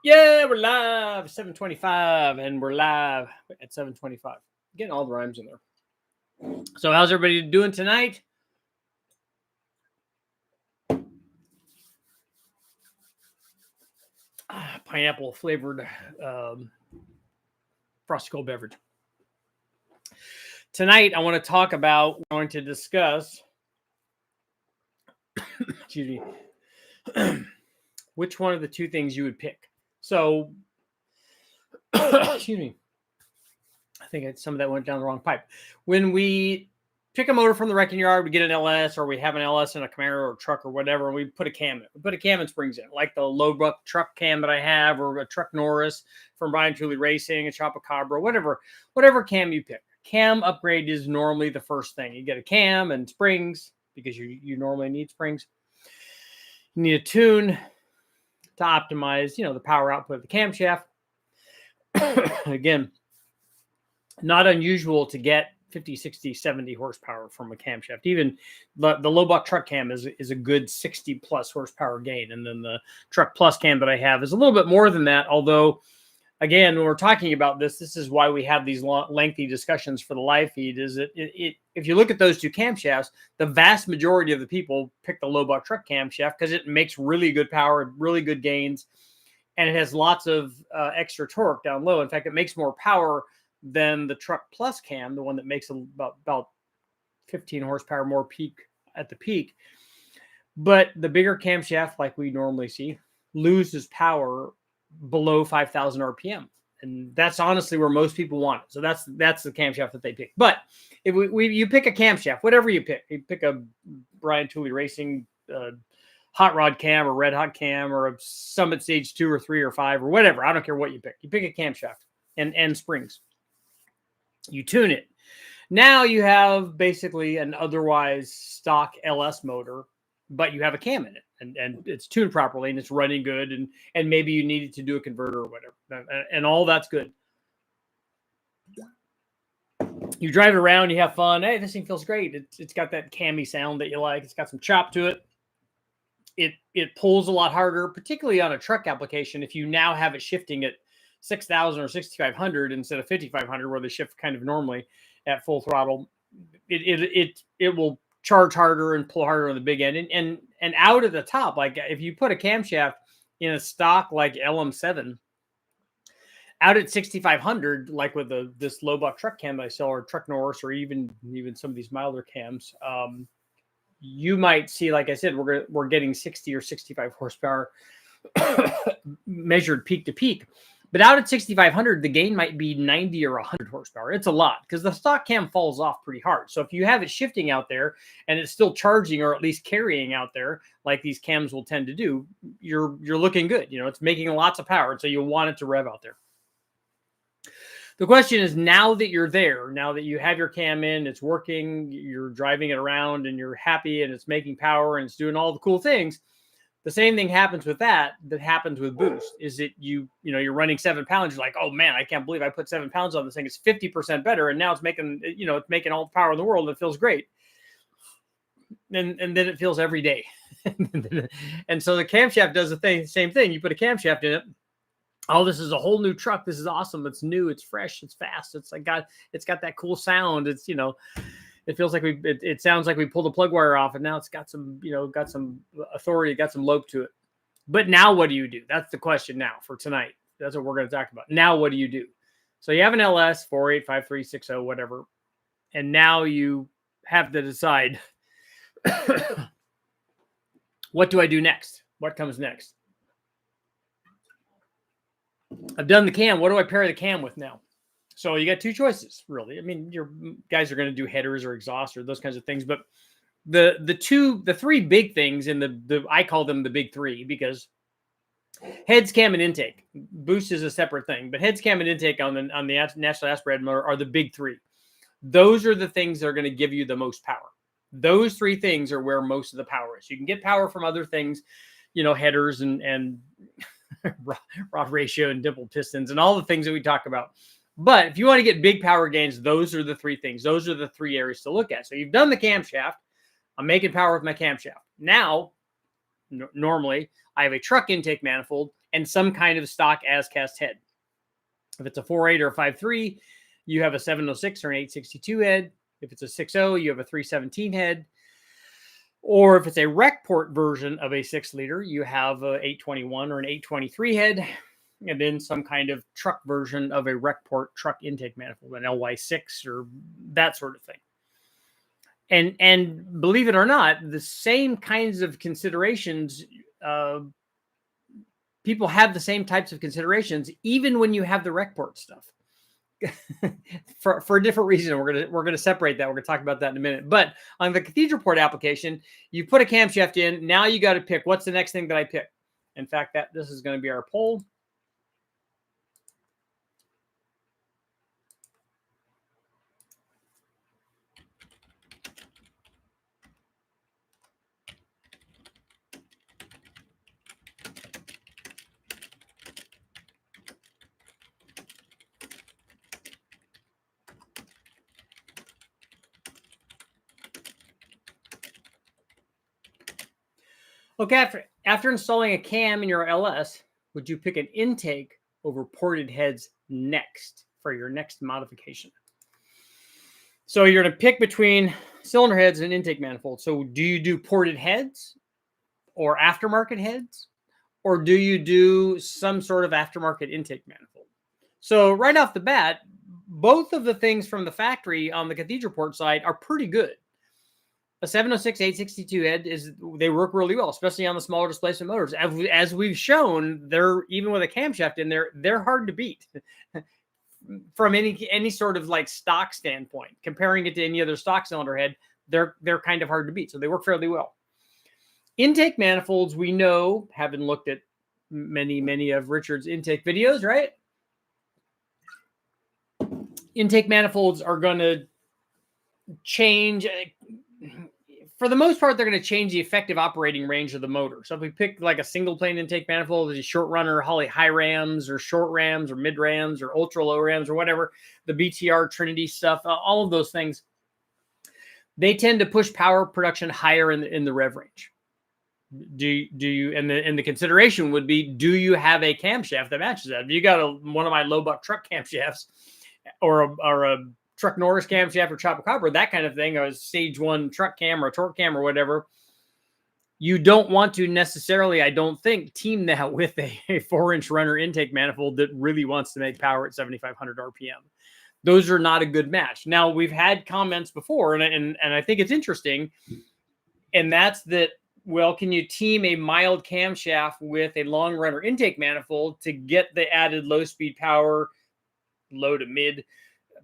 Yeah, we're live 7:25, and we're live at 7:25. Getting all the rhymes in there. So how's everybody doing tonight? Pineapple flavored frosty cold beverage. Tonight I want to talk about, we're going to discuss excuse me, which one of the two things you would pick. So excuse me, I think some of that went down the wrong pipe. When we pick a motor from the wrecking yard, we get an LS, or we have an LS in a Camaro or truck or whatever, and we put a cam in it. We put a cam and springs in it, like the low buck truck cam that I have, or a truck Norris from Brian Truly Racing, a Chupacabra, whatever cam you pick. Cam upgrade is normally the first thing. You get a cam and springs because you normally need springs. You need a tune to optimize, the power output of the camshaft. Again, not unusual to get 50, 60, 70 horsepower from a camshaft. Even the low buck truck cam is a good 60 plus horsepower gain. And then the truck plus cam that I have is a little bit more than that. Although, again, when we're talking about this is why we have these lengthy discussions for the live feed. Is if you look at those two camshafts, the vast majority of the people pick the low buck truck camshaft because it makes really good power, really good gains, and it has lots of extra torque down low. In fact, it makes more power than the truck plus cam, the one that makes about 15 horsepower more peak at the peak. But the bigger camshaft, like we normally see, loses power below 5,000 RPM. And that's honestly where most people want it. So that's the camshaft that they pick. But if you pick a camshaft, whatever you pick a Brian Tooley Racing hot rod cam or red hot cam or a Summit Stage 2 or 3 or 5 or whatever. I don't care what you pick. You pick a camshaft and springs. You tune it. Now you have basically an otherwise stock LS motor, but you have a cam in it, and it's tuned properly and it's running good, and maybe you needed to do a converter or whatever, and all that's good. You drive it around, you have fun. Hey, this thing feels great. It's got that cammy sound that you like. It's got some chop to it. It pulls a lot harder, particularly on a truck application. If you now have it shifting at 6,000 or 6,500 instead of 5,500, where they shift kind of normally at full throttle, it will charge harder and pull harder on the big end, and out at the top. Like if you put a camshaft in a stock like LM7 out at 6,500, like with this low buck truck cam that I sell, or truck Norris, or even some of these milder cams, you might see, like I said, we're getting 60 or 65 horsepower measured peak to peak. But out at 6,500, the gain might be 90 or 100 horsepower. It's a lot because the stock cam falls off pretty hard. So if you have it shifting out there and it's still charging, or at least carrying out there, like these cams will tend to do, you're looking good. It's making lots of power, and so you'll want it to rev out there. The question is, now that you're there, now that you have your cam in, it's working, you're driving it around, and you're happy, and it's making power, and it's doing all the cool things. The same thing happens with that happens with boost. Is it you're running 7 pounds, you're like, oh man, I can't believe I put 7 pounds on this thing. It's 50% better, and now it's making all the power in the world, and it feels great. And then it feels every day. And so the camshaft does the same thing. You put a camshaft in it. Oh, this is a whole new truck. This is awesome. It's new. It's fresh. It's fast. It's got that cool sound. It's it feels like it sounds like we pulled a plug wire off, and now it's got some authority, got some lope to it. But now what do you do? That's the question now for tonight. That's what we're going to talk about. Now what do you do? So you have an LS 485360, whatever, and now you have to decide, what do I do next? What comes next? I've done the cam. What do I pair the cam with now? So you got two choices, really. I mean, your guys are going to do headers or exhaust or those kinds of things, but the three big things in I call them the big three, because heads, cam, and intake. Boost is a separate thing, but heads, cam, and intake on the natural aspirated motor are the big three. Those are the things that are going to give you the most power. Those three things are where most of the power is. You can get power from other things, headers and rod ratio and dimple pistons and all the things that we talk about. But if you want to get big power gains, those are the three things. Those are the three areas to look at. So you've done the camshaft. I'm making power with my camshaft. Now, normally, I have a truck intake manifold and some kind of stock as cast head. If it's a 4.8 or a 5.3, you have a 706 or an 862 head. If it's a 6.0, you have a 317 head. Or if it's a rec port version of a 6-liter, you have a 821 or an 823 head, and then some kind of truck version of a rec port truck intake manifold, an LY6 or that sort of thing. And believe it or not, the same kinds of considerations, people have the same types of considerations, even when you have the rec port stuff. for a different reason. We're gonna separate that. We're gonna talk about that in a minute. But on the cathedral port application, you put a camshaft in. Now you got to pick what's the next thing that I pick. In fact, this is going to be our poll. Okay, after installing a cam in your LS, would you pick an intake over ported heads next for your next modification? So you're going to pick between cylinder heads and intake manifold. So do you do ported heads or aftermarket heads? Or do you do some sort of aftermarket intake manifold? So right off the bat, both of the things from the factory on the cathedral port side are pretty good. A 706 862 head they work really well, especially on the smaller displacement motors. As we've shown, they're even with a camshaft in there, they're hard to beat from any sort of like stock standpoint. Comparing it to any other stock cylinder head, they're kind of hard to beat. So they work fairly well. Intake manifolds, we know, having looked at many of Richard's intake videos, right? Intake manifolds are going to change. For the most part, they're going to change the effective operating range of the motor. So if we pick like a single plane intake manifold, a short runner, high rams or short rams or mid rams or ultra low rams or whatever, the BTR Trinity stuff, all of those things, they tend to push power production higher in the rev range. Do you and the consideration would be, do you have a camshaft that matches that? If you got one of my low buck truck camshafts or a truck Norris camshaft or chopper that kind of thing, or a stage 1 truck cam or a torque cam or whatever, you don't want to necessarily, I don't think, team that with a 4-inch runner intake manifold that really wants to make power at 7,500 RPM. Those are not a good match. Now, we've had comments before, and I think it's interesting, and that's that, well, can you team a mild camshaft with a long runner intake manifold to get the added low speed power, low to mid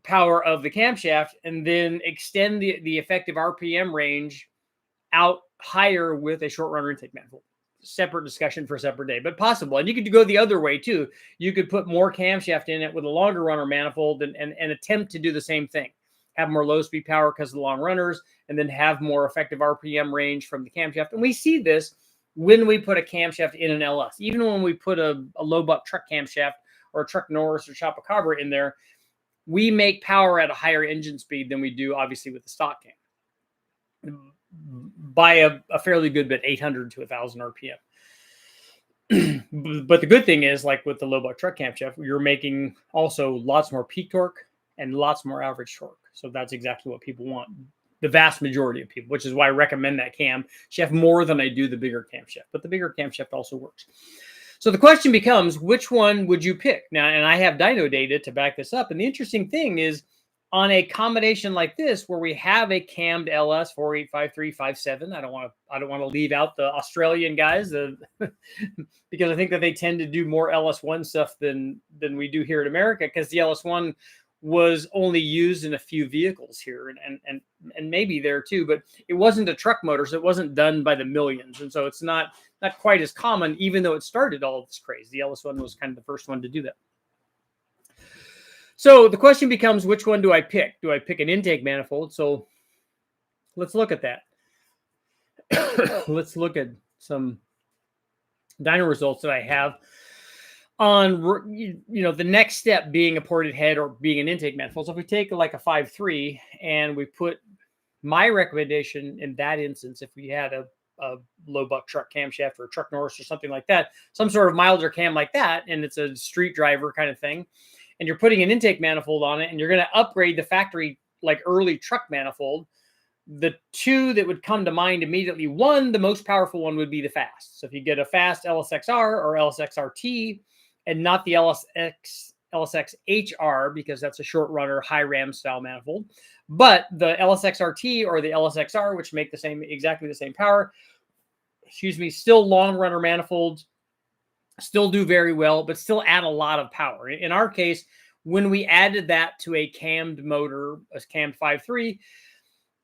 power of the camshaft, and then extend the effective RPM range out higher with a short runner intake manifold? Separate discussion for a separate day, but possible. And you could go the other way too. You could put more camshaft in it with a longer runner manifold and attempt to do the same thing. Have more low speed power because of the long runners, and then have more effective RPM range from the camshaft. And we see this when we put a camshaft in an LS. Even when we put a low buck truck camshaft or a truck Norris or Chopacabra in there, we make power at a higher engine speed than we do, obviously, with the stock cam by a fairly good bit, 800 to 1,000 RPM. But the good thing is, like with the low buck truck camshaft, you're making also lots more peak torque and lots more average torque. So that's exactly what people want. The vast majority of people, which is why I recommend that camshaft more than I do the bigger camshaft. But the bigger camshaft also works. So the question becomes, which one would you pick? Now, and I have dyno data to back this up. And the interesting thing is, on a combination like this, where we have a cammed LS 4853 57, I don't want to leave out the Australian guys, because I think that they tend to do more LS1 stuff than we do here in America, because the LS1 was only used in a few vehicles here and maybe there too, but it wasn't a truck motor, so it wasn't done by the millions, and so it's not quite as common, even though it started all of this craze. The LS1 was kind of the first one to do that. So the question becomes, which one do I pick? Do I pick an intake manifold? So let's look at that. Let's look at some dyno results that I have on, the next step being a ported head or being an intake manifold. So if we take like a 5.3 and we put my recommendation in that instance, if we had a a low buck truck camshaft or a truck Norris or something like that, some sort of milder cam like that, and it's a street driver kind of thing, and you're putting an intake manifold on it, and you're going to upgrade the factory like early truck manifold, the two that would come to mind immediately, one, the most powerful one would be the fast. So if you get a fast LSXR or LSXRT and not the LSXHR, because that's a short runner, high ram style manifold, but the LSXRT or the LSXR, which make exactly the same power, still long runner manifolds, still do very well, but still add a lot of power. In our case, when we added that to a cammed motor, a cammed 5.3,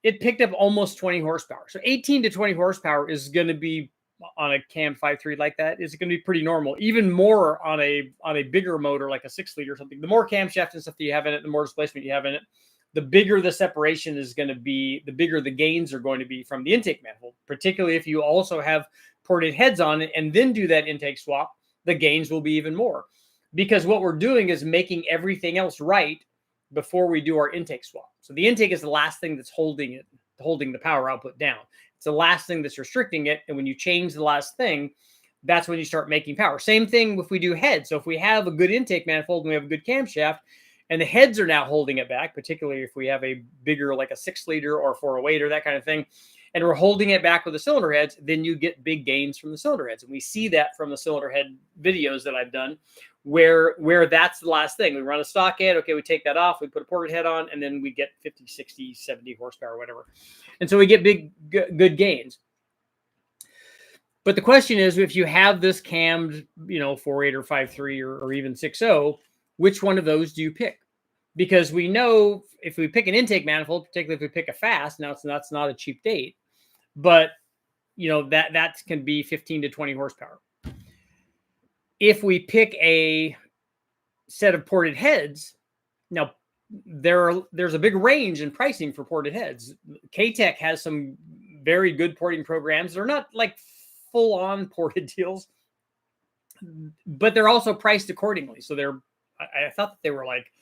it picked up almost 20 horsepower. So 18 to 20 horsepower is going to be on a cam 5.3 like that is going to be pretty normal. Even more on a bigger motor like a 6-liter or something. The more camshaft and stuff that you have in it, the more displacement you have in it, the bigger the separation is going to be, the bigger the gains are going to be from the intake manifold. Particularly if you also have ported heads on it and then do that intake swap, the gains will be even more. Because what we're doing is making everything else right before we do our intake swap. So the intake is the last thing that's holding the power output down. It's the last thing that's restricting it. And when you change the last thing, that's when you start making power. Same thing if we do heads. So if we have a good intake manifold and we have a good camshaft and the heads are now holding it back, particularly if we have a bigger, like a 6-liter or 408 or that kind of thing, and we're holding it back with the cylinder heads, then you get big gains from the cylinder heads. And we see that from the cylinder head videos that I've done, where that's the last thing. We run a stock head, okay, we take that off, we put a ported head on, and then we get 50, 60, 70 horsepower, whatever. And so we get big, good gains. But the question is, if you have this cammed, 4.8 or 5.3 or even 6.0, which one of those do you pick? Because we know if we pick an intake manifold, particularly if we pick a fast, that's not a cheap date, but that can be 15 to 20 horsepower. If we pick a set of ported heads, now there's a big range in pricing for ported heads. K-Tech has some very good porting programs. They're not like full-on ported deals, but they're also priced accordingly. So I thought that they were like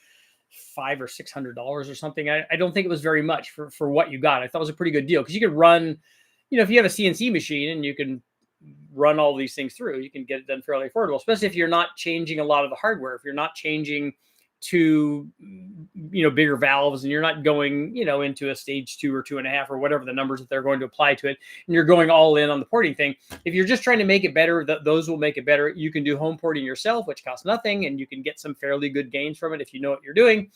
$500 or $600 or something. I don't think it was very much for what you got. I thought it was a pretty good deal because you could run, if you have a CNC machine and you can run all these things through, you can get it done fairly affordable, especially if you're not changing a lot of the hardware, if you're not changing to, bigger valves and you're not going, into a stage 2 or 2.5 or whatever the numbers that they're going to apply to it. And you're going all in on the porting thing. If you're just trying to make it better, those will make it better. You can do home porting yourself, which costs nothing. And you can get some fairly good gains from it if you know what you're doing.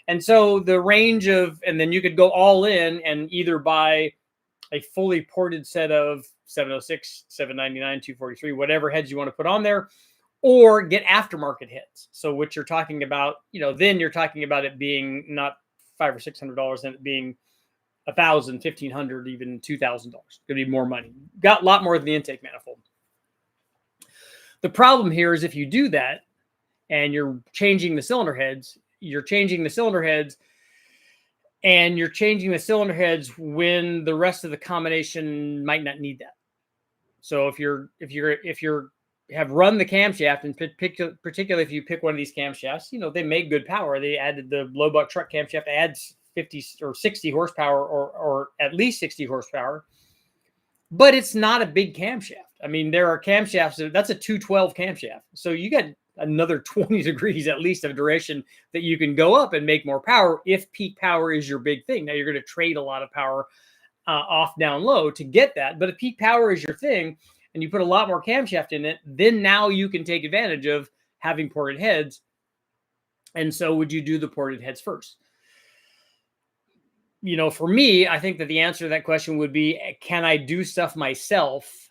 And so the range and then you could go all in and either buy a fully ported set of 706, 799, 243, whatever heads you want to put on there, or get aftermarket heads. So what you're talking about, then you're talking about it being not $500 or $600 and it being $1,000, $1,500, even $2,000. Going to be more money. Got a lot more than the intake manifold. The problem here is if you do that and you're changing the cylinder heads, and you're changing the cylinder heads when the rest of the combination might not need that. So if you have run the camshaft, and particularly if you pick one of these camshafts, they make good power. They added the low buck truck camshaft, adds 50 or 60 horsepower or at least 60 horsepower, but it's not a big camshaft. I mean, there are camshafts, that's a 212 camshaft. So you got another 20 degrees at least of duration that you can go up and make more power if peak power is your big thing. Now you're going to trade a lot of power off, down, low to get that. But if peak power is your thing and you put a lot more camshaft in it, then now you can take advantage of having ported heads. And so would you do the ported heads first? For me, I think that the answer to that question would be, can I do stuff myself?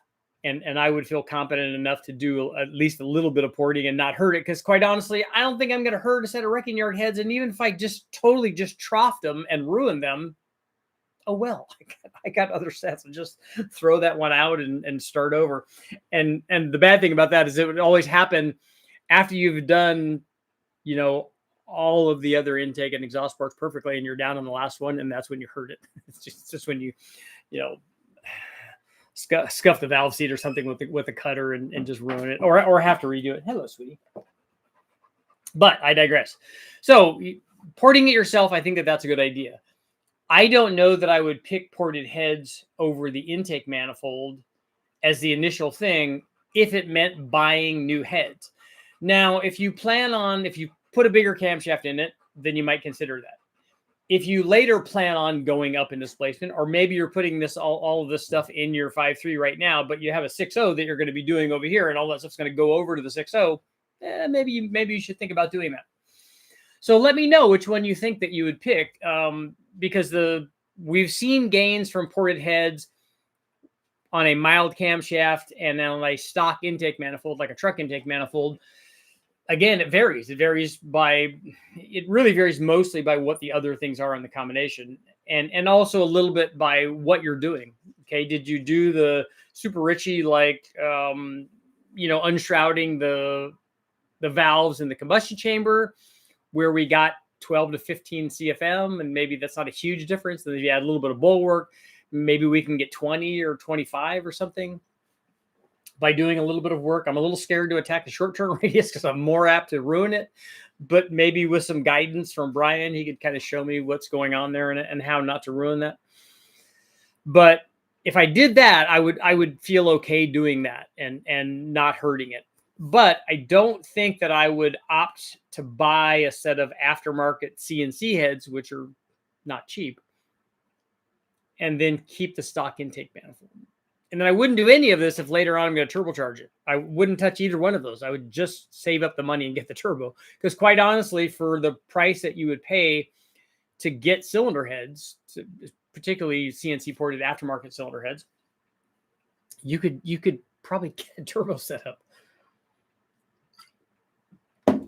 And I would feel competent enough to do at least a little bit of porting and not hurt it. Because quite honestly, I don't think I'm going to hurt a set of wrecking yard heads. And even if I just totally troughed them and ruined them, oh, well, I got other sets and just throw that one out and start over. And the bad thing about that is it would always happen after you've done, all of the other intake and exhaust parts perfectly and you're down on the last one. And that's when you hurt it. It's just when you scuff the valve seat or something with a cutter and just ruin it or have to redo it. Hello, sweetie. But I digress. So porting it yourself, I think that's a good idea. I don't know that I would pick ported heads over the intake manifold as the initial thing if it meant buying new heads. Now, if you put a bigger camshaft in it, then you might consider that. If you later plan on going up in displacement, or maybe you're putting all of this stuff in your 5.3 right now, but you have a 6.0 that you're going to be doing over here, and all that stuff's going to go over to the 6.0, maybe you should think about doing that. So let me know which one you think that you would pick, because we've seen gains from ported heads on a mild camshaft and on a stock intake manifold, like a truck intake manifold. Again, it varies. It really varies mostly by what the other things are in the combination, and also a little bit by what you're doing. Okay, did you do the super Richie, like unshrouding the valves in the combustion chamber, where we got 12 to 15 CFM, and maybe that's not a huge difference. Then if you add a little bit of bulwark, maybe we can get 20 or 25 or something by doing a little bit of work. I'm a little scared to attack the short turn radius because I'm more apt to ruin it. But maybe with some guidance from Brian, he could kind of show me what's going on there and how not to ruin that. But if I did that, I would feel okay doing that and not hurting it. But I don't think that I would opt to buy a set of aftermarket CNC heads, which are not cheap, and then keep the stock intake manifold. And then I wouldn't do any of this if later on I'm going to turbocharge it. I wouldn't touch either one of those. I would just save up the money and get the turbo. Because quite honestly, for the price that you would pay to get cylinder heads, particularly CNC ported aftermarket cylinder heads, you could probably get a turbo setup.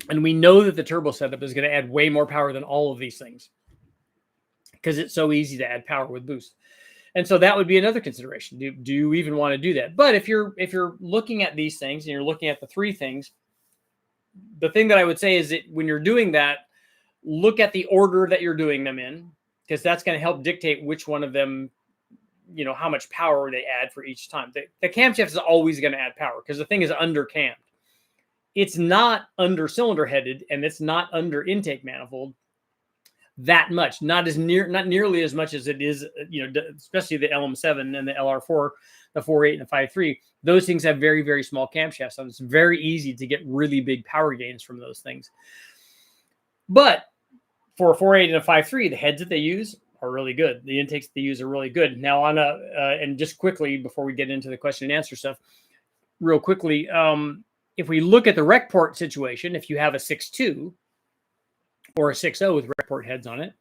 And we know that the turbo setup is going to add way more power than all of these things, because it's so easy to add power with boost. And so that would be another consideration. Do you even want to do that? But if you're looking at these things and you're looking at the three things, the thing that I would say is that when you're doing that, look at the order that you're doing them in, because that's going to help dictate which one of them, how much power they add for each time. The camshaft is always going to add power because the thing is under cammed. It's not under cylinder headed, and it's not under intake manifold that much, not nearly as much as it is, especially the LM7 and the LR4, the 4.8 and the 5.3. Those things have very, very small camshafts, so it's very easy to get really big power gains from those things. But for a 4.8 and a 5.3, the heads that they use are really good. The intakes that they use are really good. Now and just quickly before we get into the question and answer stuff, real quickly, if we look at the rec port situation, if you have a 6.2 or a 6.0 with rec port heads on it,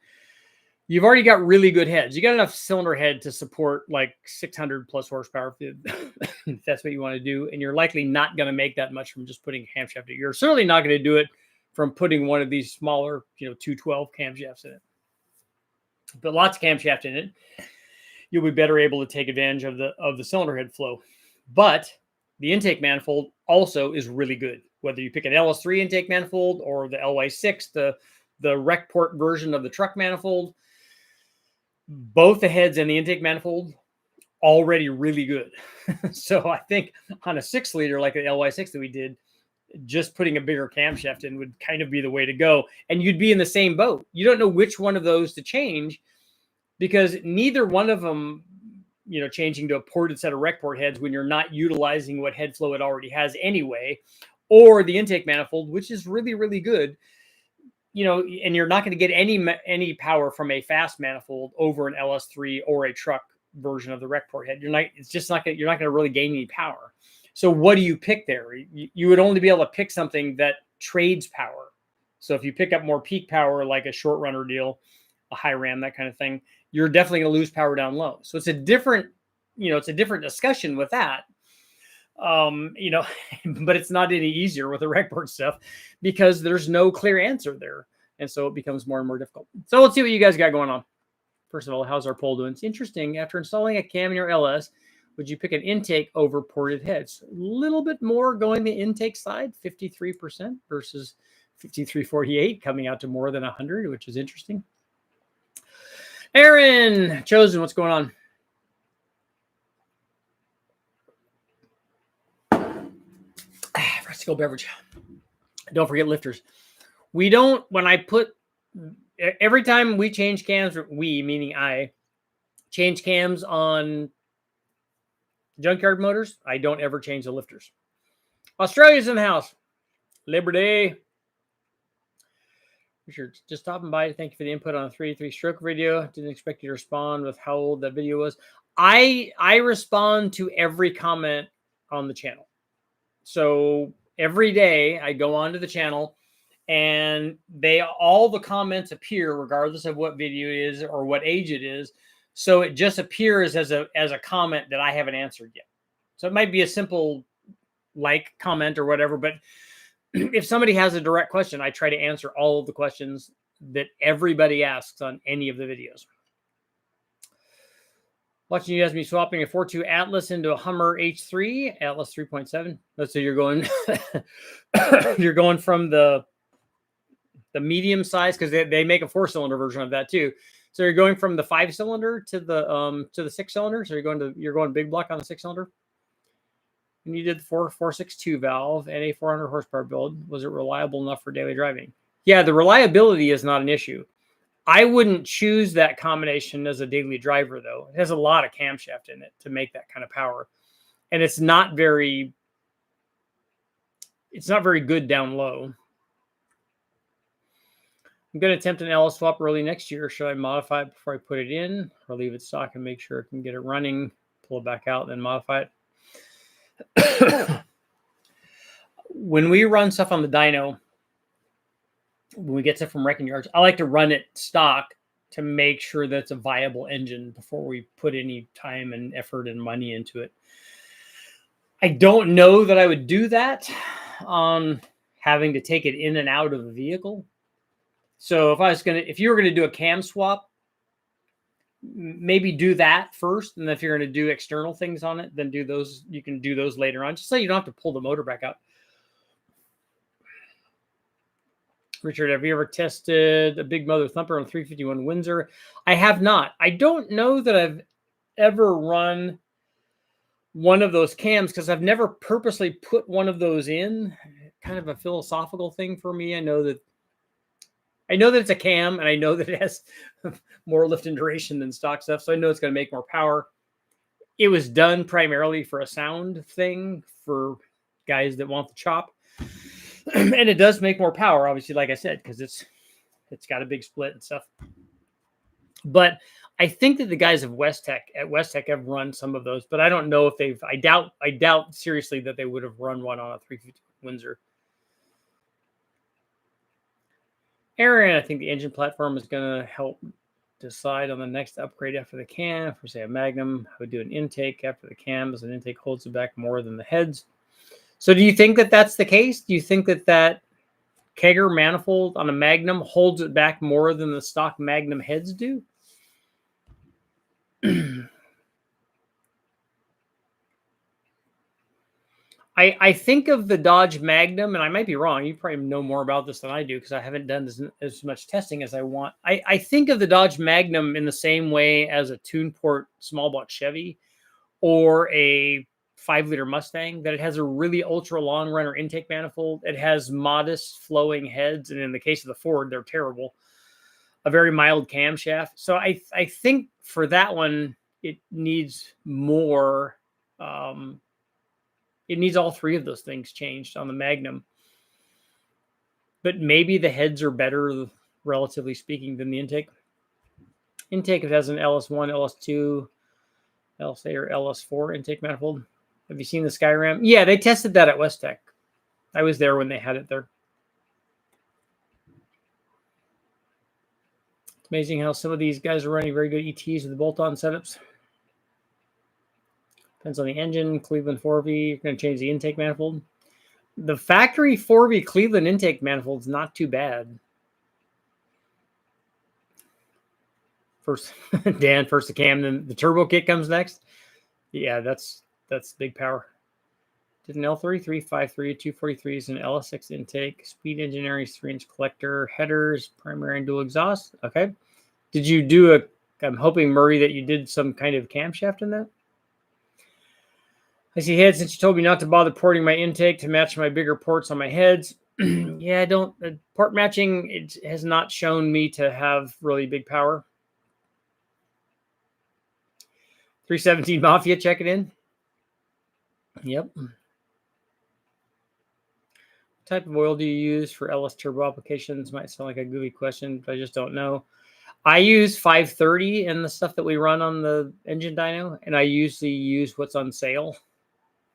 you've already got really good heads. You got enough cylinder head to support like 600 plus horsepower if that's what you want to do. And you're likely not going to make that much from just putting a camshaft in. You're certainly not going to do it from putting one of these smaller, 212 camshafts in it. But lots of camshaft in it, you'll be better able to take advantage of the cylinder head flow. But the intake manifold also is really good. Whether you pick an LS3 intake manifold or the LY6, the rec port version of the truck manifold, both the heads and the intake manifold already really good. So I think on a 6-liter like the LY6 that we did, just putting a bigger camshaft in would kind of be the way to go. And you'd be in the same boat. You don't know which one of those to change, because neither one of them, changing to a ported set of rec port heads when you're not utilizing what head flow it already has anyway, or the intake manifold, which is really, really good, and you're not going to get any power from a fast manifold over an LS3 or a truck version of the rec port head. You're not going to really gain any power. So what do you pick there? You would only be able to pick something that trades power. So if you pick up more peak power, like a short runner deal, a high ram, that kind of thing, you're definitely going to lose power down low. So it's a different discussion with that. But it's not any easier with the rec port stuff because there's no clear answer there. And so it becomes more and more difficult. So let's see what you guys got going on. First of all, how's our poll doing? It's interesting. After installing a cam in your LS, would you pick an intake over ported heads? A little bit more going the intake side, 53% versus 53.48, coming out to more than 100, which is interesting. Aaron Chosen, what's going on? Go beverage. Don't forget lifters. Every time we change cams, we, meaning I, change cams on Junkyard motors, I don't ever change the lifters. Australia's in the house. Liberty. Richard, just stopping by. Thank you for the input on a 383 stroke video. Didn't expect you to respond with how old that video was. I respond to every comment on the channel. So every day I go onto the channel and all the comments appear regardless of what video it is or what age it is. So it just appears as a comment that I haven't answered yet. So it might be a simple like comment or whatever, but if somebody has a direct question, I try to answer all of the questions that everybody asks on any of the videos. Watching you guys be swapping a 4.2 Atlas into a Hummer H3, Atlas 3.7. So you're going you're going from the medium size, because they make a 4-cylinder version of that too. So you're going from the 5-cylinder to the 6-cylinder. So you're going big block on the 6-cylinder. And you did the 462 valve and a 400 horsepower build. Was it reliable enough for daily driving? Yeah, the reliability is not an issue. I wouldn't choose that combination as a daily driver, though. It has a lot of camshaft in it to make that kind of power. And it's not very good down low. I'm going to attempt an LS swap early next year. Should I modify it before I put it in, or leave it stock and make sure I can get it running, pull it back out, then modify it? When we run stuff on the dyno, when we get stuff from wrecking yards, I like to run it stock to make sure that it's a viable engine before we put any time and effort and money into it. I don't know that I would do that on having to take it in and out of the vehicle. So if you were going to do a cam swap, maybe do that first. And if you're going to do external things on it, then do those. You can do those later on, just so you don't have to pull the motor back out. Richard, have you ever tested a big mother thumper on 351 Windsor? I have not. I don't know that I've ever run one of those cams, because I've never purposely put one of those in. Kind of a philosophical thing for me. I know that it's a cam, and I know that it has more lift and duration than stock stuff, so I know it's going to make more power. It was done primarily for a sound thing for guys that want the chop. And it does make more power, obviously, like I said, because it's got a big split and stuff. But I think that the guys at Westtech have run some of those, but I don't know if they've. I doubt seriously that they would have run one on a 350 Windsor. Aaron, I think the engine platform is going to help decide on the next upgrade after the cam. For say a Magnum, I would do an intake after the cam, as an intake holds it back more than the heads. So do you think that that's the case? Do you think that kegger manifold on a Magnum holds it back more than the stock Magnum heads do? I think of the Dodge Magnum, and I might be wrong. You probably know more about this than I do, because I haven't done as much testing as I want. I think of the Dodge Magnum in the same way as a Tuneport small block Chevy or a 5-liter Mustang, that it has a really ultra long runner intake manifold. It has modest flowing heads, and in the case of the Ford, they're terrible. A very mild camshaft. So I think for that one, it needs more. It needs all three of those things changed on the Magnum. But maybe the heads are better, relatively speaking, than the intake. Intake, it has an LS1, LS2, LSA, or LS4 intake manifold. Have you seen the Skyram? Yeah, they tested that at Westtech. I was there when they had it there. It's amazing how some of these guys are running very good ETs with the bolt-on setups. Depends on the engine. Cleveland 4V, you're going to change the intake manifold. The factory 4V Cleveland intake manifold is not too bad. First, Dan, first the cam, then the turbo kit comes next. Yeah, that's big power. Did an L3, 353, 243s, an LS6 intake, speed engineering, 3-inch collector, headers, primary and dual exhaust. Okay. Did you do I'm hoping, Murray, that you did some kind of camshaft in that? I see heads, since you told me not to bother porting my intake to match my bigger ports on my heads. Yeah, port matching, it has not shown me to have really big power. 317 Mafia checking in. Yep. What type of oil do you use for LS turbo applications? Might sound like a goofy question, but I just don't know. I use 530 in the stuff that we run on the engine dyno, and I usually use what's on sale,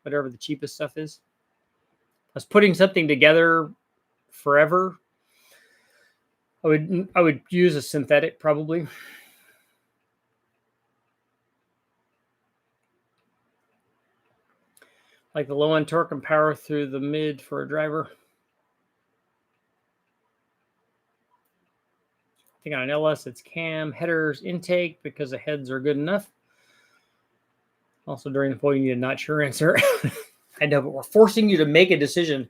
whatever the cheapest stuff is. I was putting something together forever. I would use a synthetic probably. Like the low end torque and power through the mid for a driver. I think on an LS it's cam, headers, intake because the heads are good enough. Also during the poll you need a not sure answer. I know, but we're forcing you to make a decision.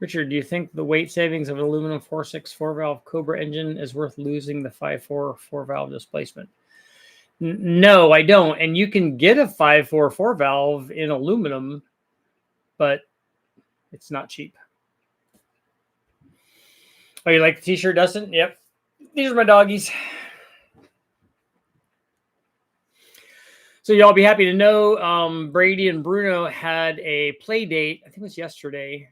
Richard, do you think the weight savings of an aluminum 4.6 4-valve Cobra engine is worth losing the 5.4 4-valve displacement? No, I don't. And you can get a 5.4 4-valve in aluminum, but it's not cheap. Oh, you like the t-shirt, Dustin? Yep. These are my doggies. So y'all be happy to know Brady and Bruno had a play date. I think it was yesterday.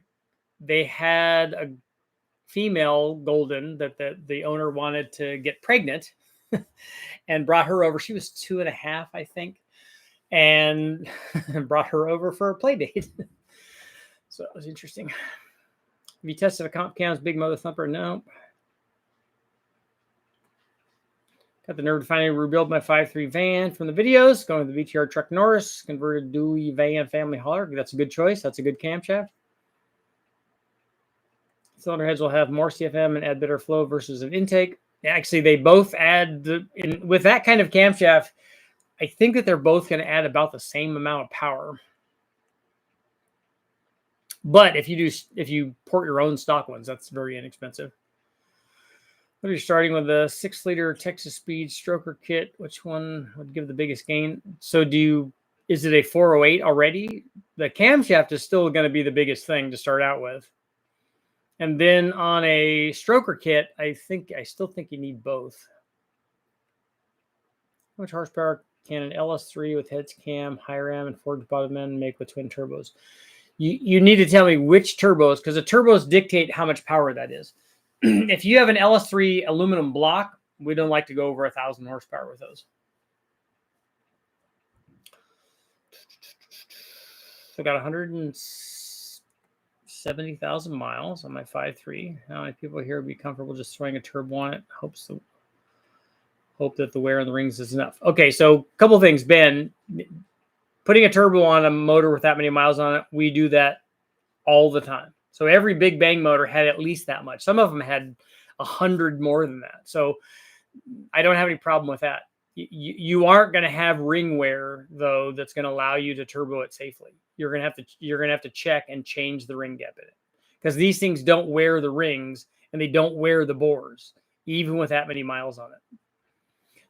They had a female golden that the owner wanted to get pregnant and brought her over. She was 2.5, I think, and brought her over for a play date. So it was interesting. Have you tested a comp cam's big mother thumper? No. Got the nerve to finally rebuild my 5.3 van from the videos. Going to the VTR truck Norris, converted Dewey van family hauler. That's a good choice. That's a good camshaft. Cylinder heads will have more CFM and add better flow versus an intake. Actually, they both add, with that kind of camshaft, I think that they're both going to add about the same amount of power. But if you port your own stock ones, that's very inexpensive. If you're starting with a 6-liter Texas Speed stroker kit, which one would give the biggest gain? So is it a 408 already? The camshaft is still going to be the biggest thing to start out with. And then on a stroker kit, I still think you need both. How much horsepower can an LS3 with heads cam, high ram, and forged bottom end make with twin turbos? You need to tell me which turbos, because the turbos dictate how much power that is. If you have an LS3 aluminum block, we don't like to go over 1,000 horsepower with those. So I got 170,000 miles on my 5.3. How many people here would be comfortable just throwing a turbo on it? Hope that the wear on the rings is enough. Okay, so a couple of things, Ben. Putting a turbo on a motor with that many miles on it, we do that all the time. So every big bang motor had at least that much. Some of them had 100 more than that. So I don't have any problem with that. You aren't going to have ring wear though that's going to allow you to turbo it safely. You're going to have to check and change the ring gap in it, because these things don't wear the rings and they don't wear the bores even with that many miles on it.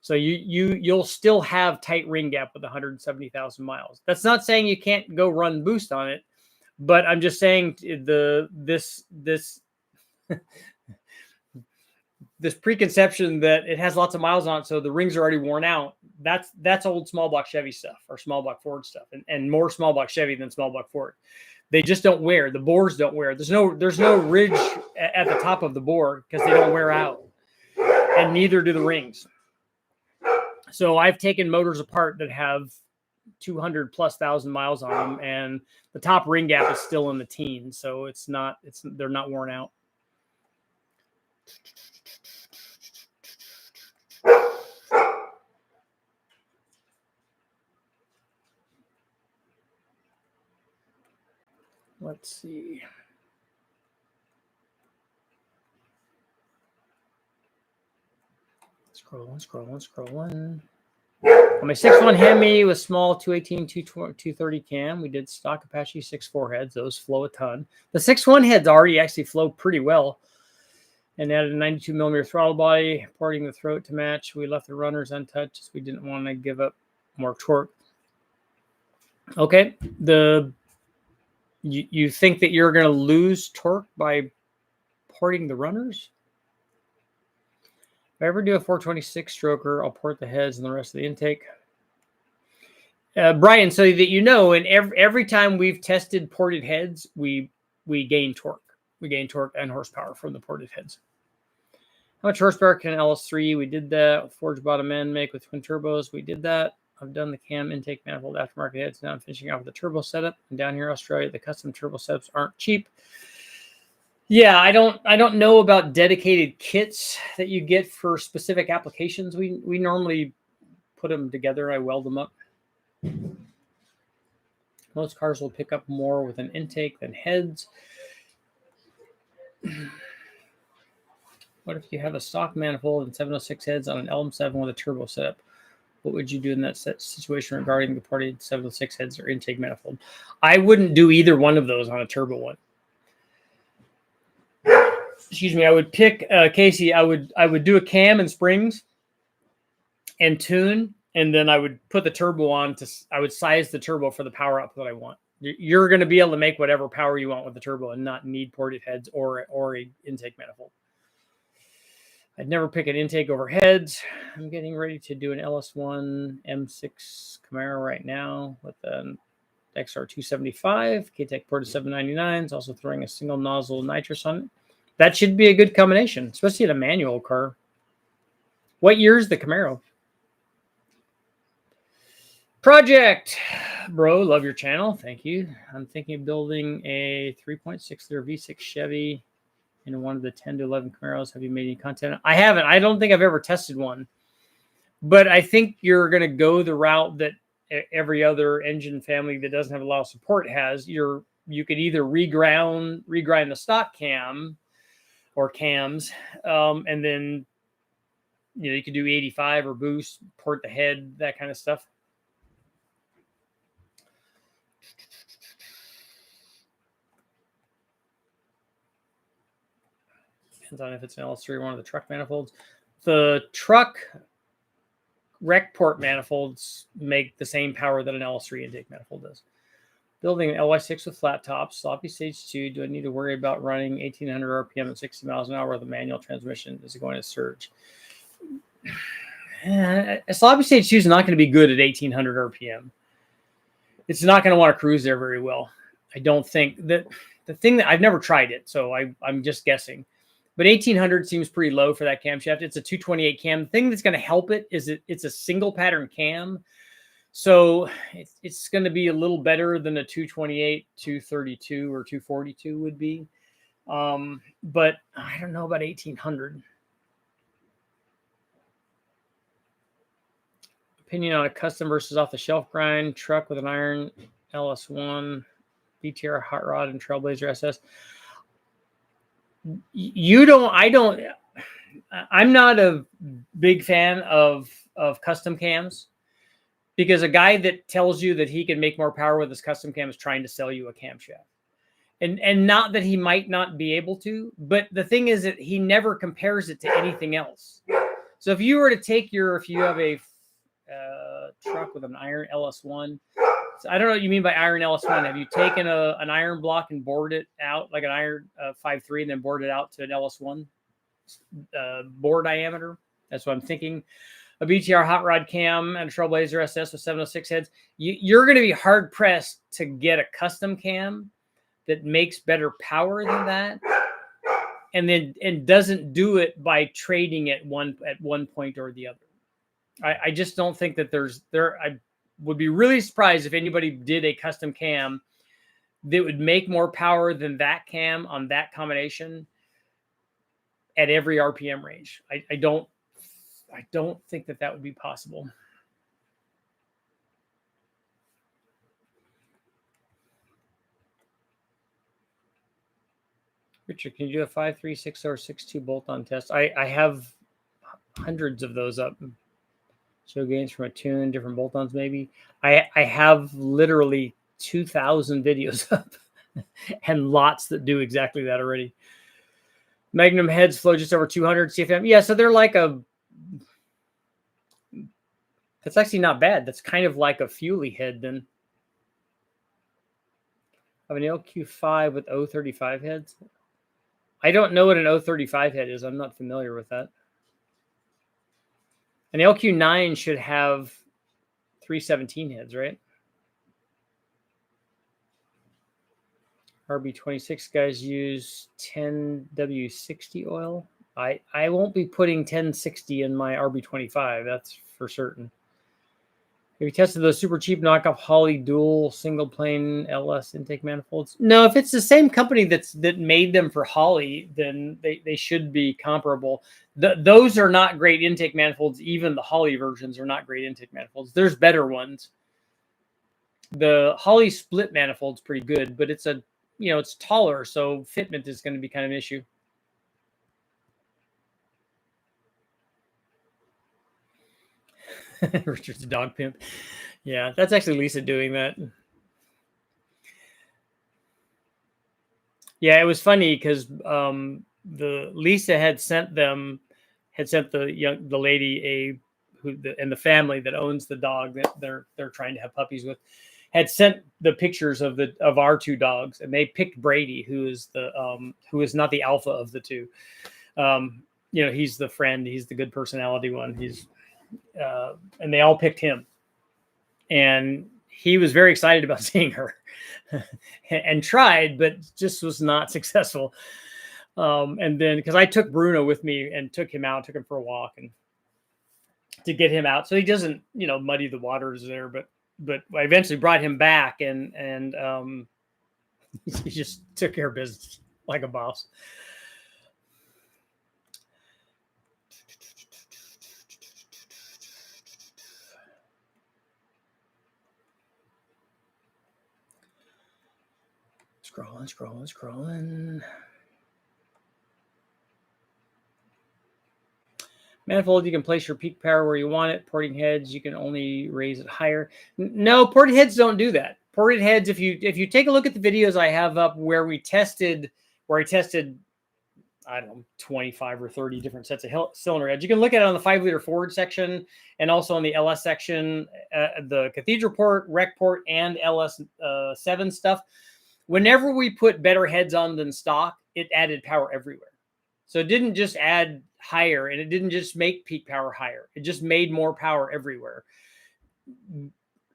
So you'll still have tight ring gap with 170,000 miles. That's not saying you can't go run boost on it, but I'm just saying this preconception that it has lots of miles on it, so the rings are already worn out. That's old small block Chevy stuff or small block Ford stuff, and more small block Chevy than small block Ford. They just don't wear. The bores don't wear. There's no ridge at the top of the bore because they don't wear out, and neither do the rings. So I've taken motors apart that have 200,000+ miles on them, and the top ring gap is still in the teens, so they're not worn out. Let's see. Scrolling. On my 6.1 Hemi with small 218, 230 cam, we did stock Apache 6.4 heads. Those flow a ton. The 6.1 heads already actually flow pretty well. And added a 92 millimeter throttle body, porting the throat to match. We left the runners untouched as we didn't want to give up more torque. Okay. You think that you're going to lose torque by porting the runners? If I ever do a 426 stroker, I'll port the heads and the rest of the intake. Brian, so that you know, and every time we've tested ported heads, we gain torque. We gain torque and horsepower from the ported heads. How much horsepower can an LS3? We did that. Forged bottom end make with twin turbos. We did that. I've done the cam intake manifold aftermarket heads. Now I'm finishing off with the turbo setup. And down here in Australia, the custom turbo setups aren't cheap. Yeah, I don't know about dedicated kits that you get for specific applications. We normally put them together. I weld them up. Most cars will pick up more with an intake than heads. What if you have a stock manifold and 706 heads on an LM7 with a turbo setup? What would you do in that situation regarding the ported 706 heads or intake manifold? I wouldn't do either one of those on a turbo one. Excuse me. I would pick Casey. I would do a cam and springs and tune, and then I would put the turbo on I would size the turbo for the power output I want. You're going to be able to make whatever power you want with the turbo and not need ported heads or a intake manifold. I'd never pick an intake over heads. I'm getting ready to do an LS1 M6 Camaro right now with an XR275, K-Tech ported 799s, also throwing a single nozzle nitrous on it. That should be a good combination, especially in a manual car. What year is the Camaro? Project, bro, love your channel. Thank you. I'm thinking of building a 3.6 liter V6 Chevy in one of the 10 to 11 Camaros. Have you made any content? I haven't. I don't think I've ever tested one. But I think you're going to go the route that every other engine family that doesn't have a lot of support has. You could either regrind the stock cam or cams, and then you could do 85 or boost, port the head, that kind of stuff. Depends on if it's an LS3 or one of the truck manifolds. The truck rec port manifolds make the same power that an LS3 intake manifold does. Building an LY6 with flat tops, sloppy stage 2. Do I need to worry about running 1800 RPM at 60 miles an hour with a manual transmission? Is it going to surge? A sloppy stage 2 is not going to be good at 1800 RPM. It's not going to want to cruise there very well. I don't think that the thing that I've never tried it, so I'm just guessing. But 1800 seems pretty low for that camshaft. It's a 228 cam. The thing that's going to help it is it's a single pattern cam. So it's going to be a little better than a 228, 232, or 242 would be. But I don't know about 1800. Opinion on a custom versus off-the-shelf grind truck with an iron LS1, BTR hot rod, and Trailblazer SS. I'm not a big fan of custom cams, because a guy that tells you that he can make more power with his custom cam is trying to sell you a camshaft. And not that he might not be able to, but the thing is that he never compares it to anything else. So if you were to take if you have a truck with an iron LS1, so I don't know what you mean by iron LS1. Have you taken an iron block and bored it out, like an iron 5.3, and then bored it out to an LS1 bore diameter? That's what I'm thinking. A BTR hot rod cam and a Trailblazer SS with 706 heads. You're going to be hard pressed to get a custom cam that makes better power than that, and doesn't do it by trading at one point or the other. I just don't think that I would be really surprised if anybody did a custom cam that would make more power than that cam on that combination at every RPM range. I don't think that would be possible. Richard, can you do a 5.3, 6 or 6.2 bolt-on test? I have hundreds of those up. Show gains from a tune, different bolt-ons maybe. I have literally 2,000 videos up and lots that do exactly that already. Magnum heads flow just over 200 CFM. Yeah, so they're like that's actually not bad. That's kind of like a fuelie head then. I have an LQ5 with O35 heads. I don't know what an O35 head is. I'm not familiar with that. An LQ9 should have 317 heads, right? RB26 guys use 10W60 oil. I won't be putting 1060 in my RB25. That's for certain. Have you tested those super cheap knockoff Holley dual single plane LS intake manifolds? No, if it's the same company that made them for Holley, then they should be comparable. Those are not great intake manifolds. Even the Holley versions are not great intake manifolds. There's better ones. The Holley split manifold's pretty good, but it's it's taller, so fitment is going to be kind of an issue. Richard's a dog pimp. Yeah, that's actually Lisa doing that. Yeah, it was funny because the Lisa had sent the lady and the family that owns the dog that they're trying to have puppies with, had sent the pictures of our two dogs, and they picked Brady, who is not the alpha of the two. He's the friend, he's the good personality one. And they all picked him, and he was very excited about seeing her, and tried, but just was not successful. And then because I took Bruno with me and took him for a walk and to get him out so he doesn't muddy the waters there, but I eventually brought him back, and he just took care of business like a boss. Scrolling. Manifold, you can place your peak power where you want it. Porting heads, you can only raise it higher. No, ported heads don't do that. Ported heads, if you take a look at the videos I have up where I tested, I don't know, 25 or 30 different sets of cylinder heads. You can look at it on the 5-liter Ford section and also on the LS section, the Cathedral port, Rec port, and LS7 stuff. Whenever we put better heads on than stock, it added power everywhere. So it didn't just add higher, and it didn't just make peak power higher. It just made more power everywhere.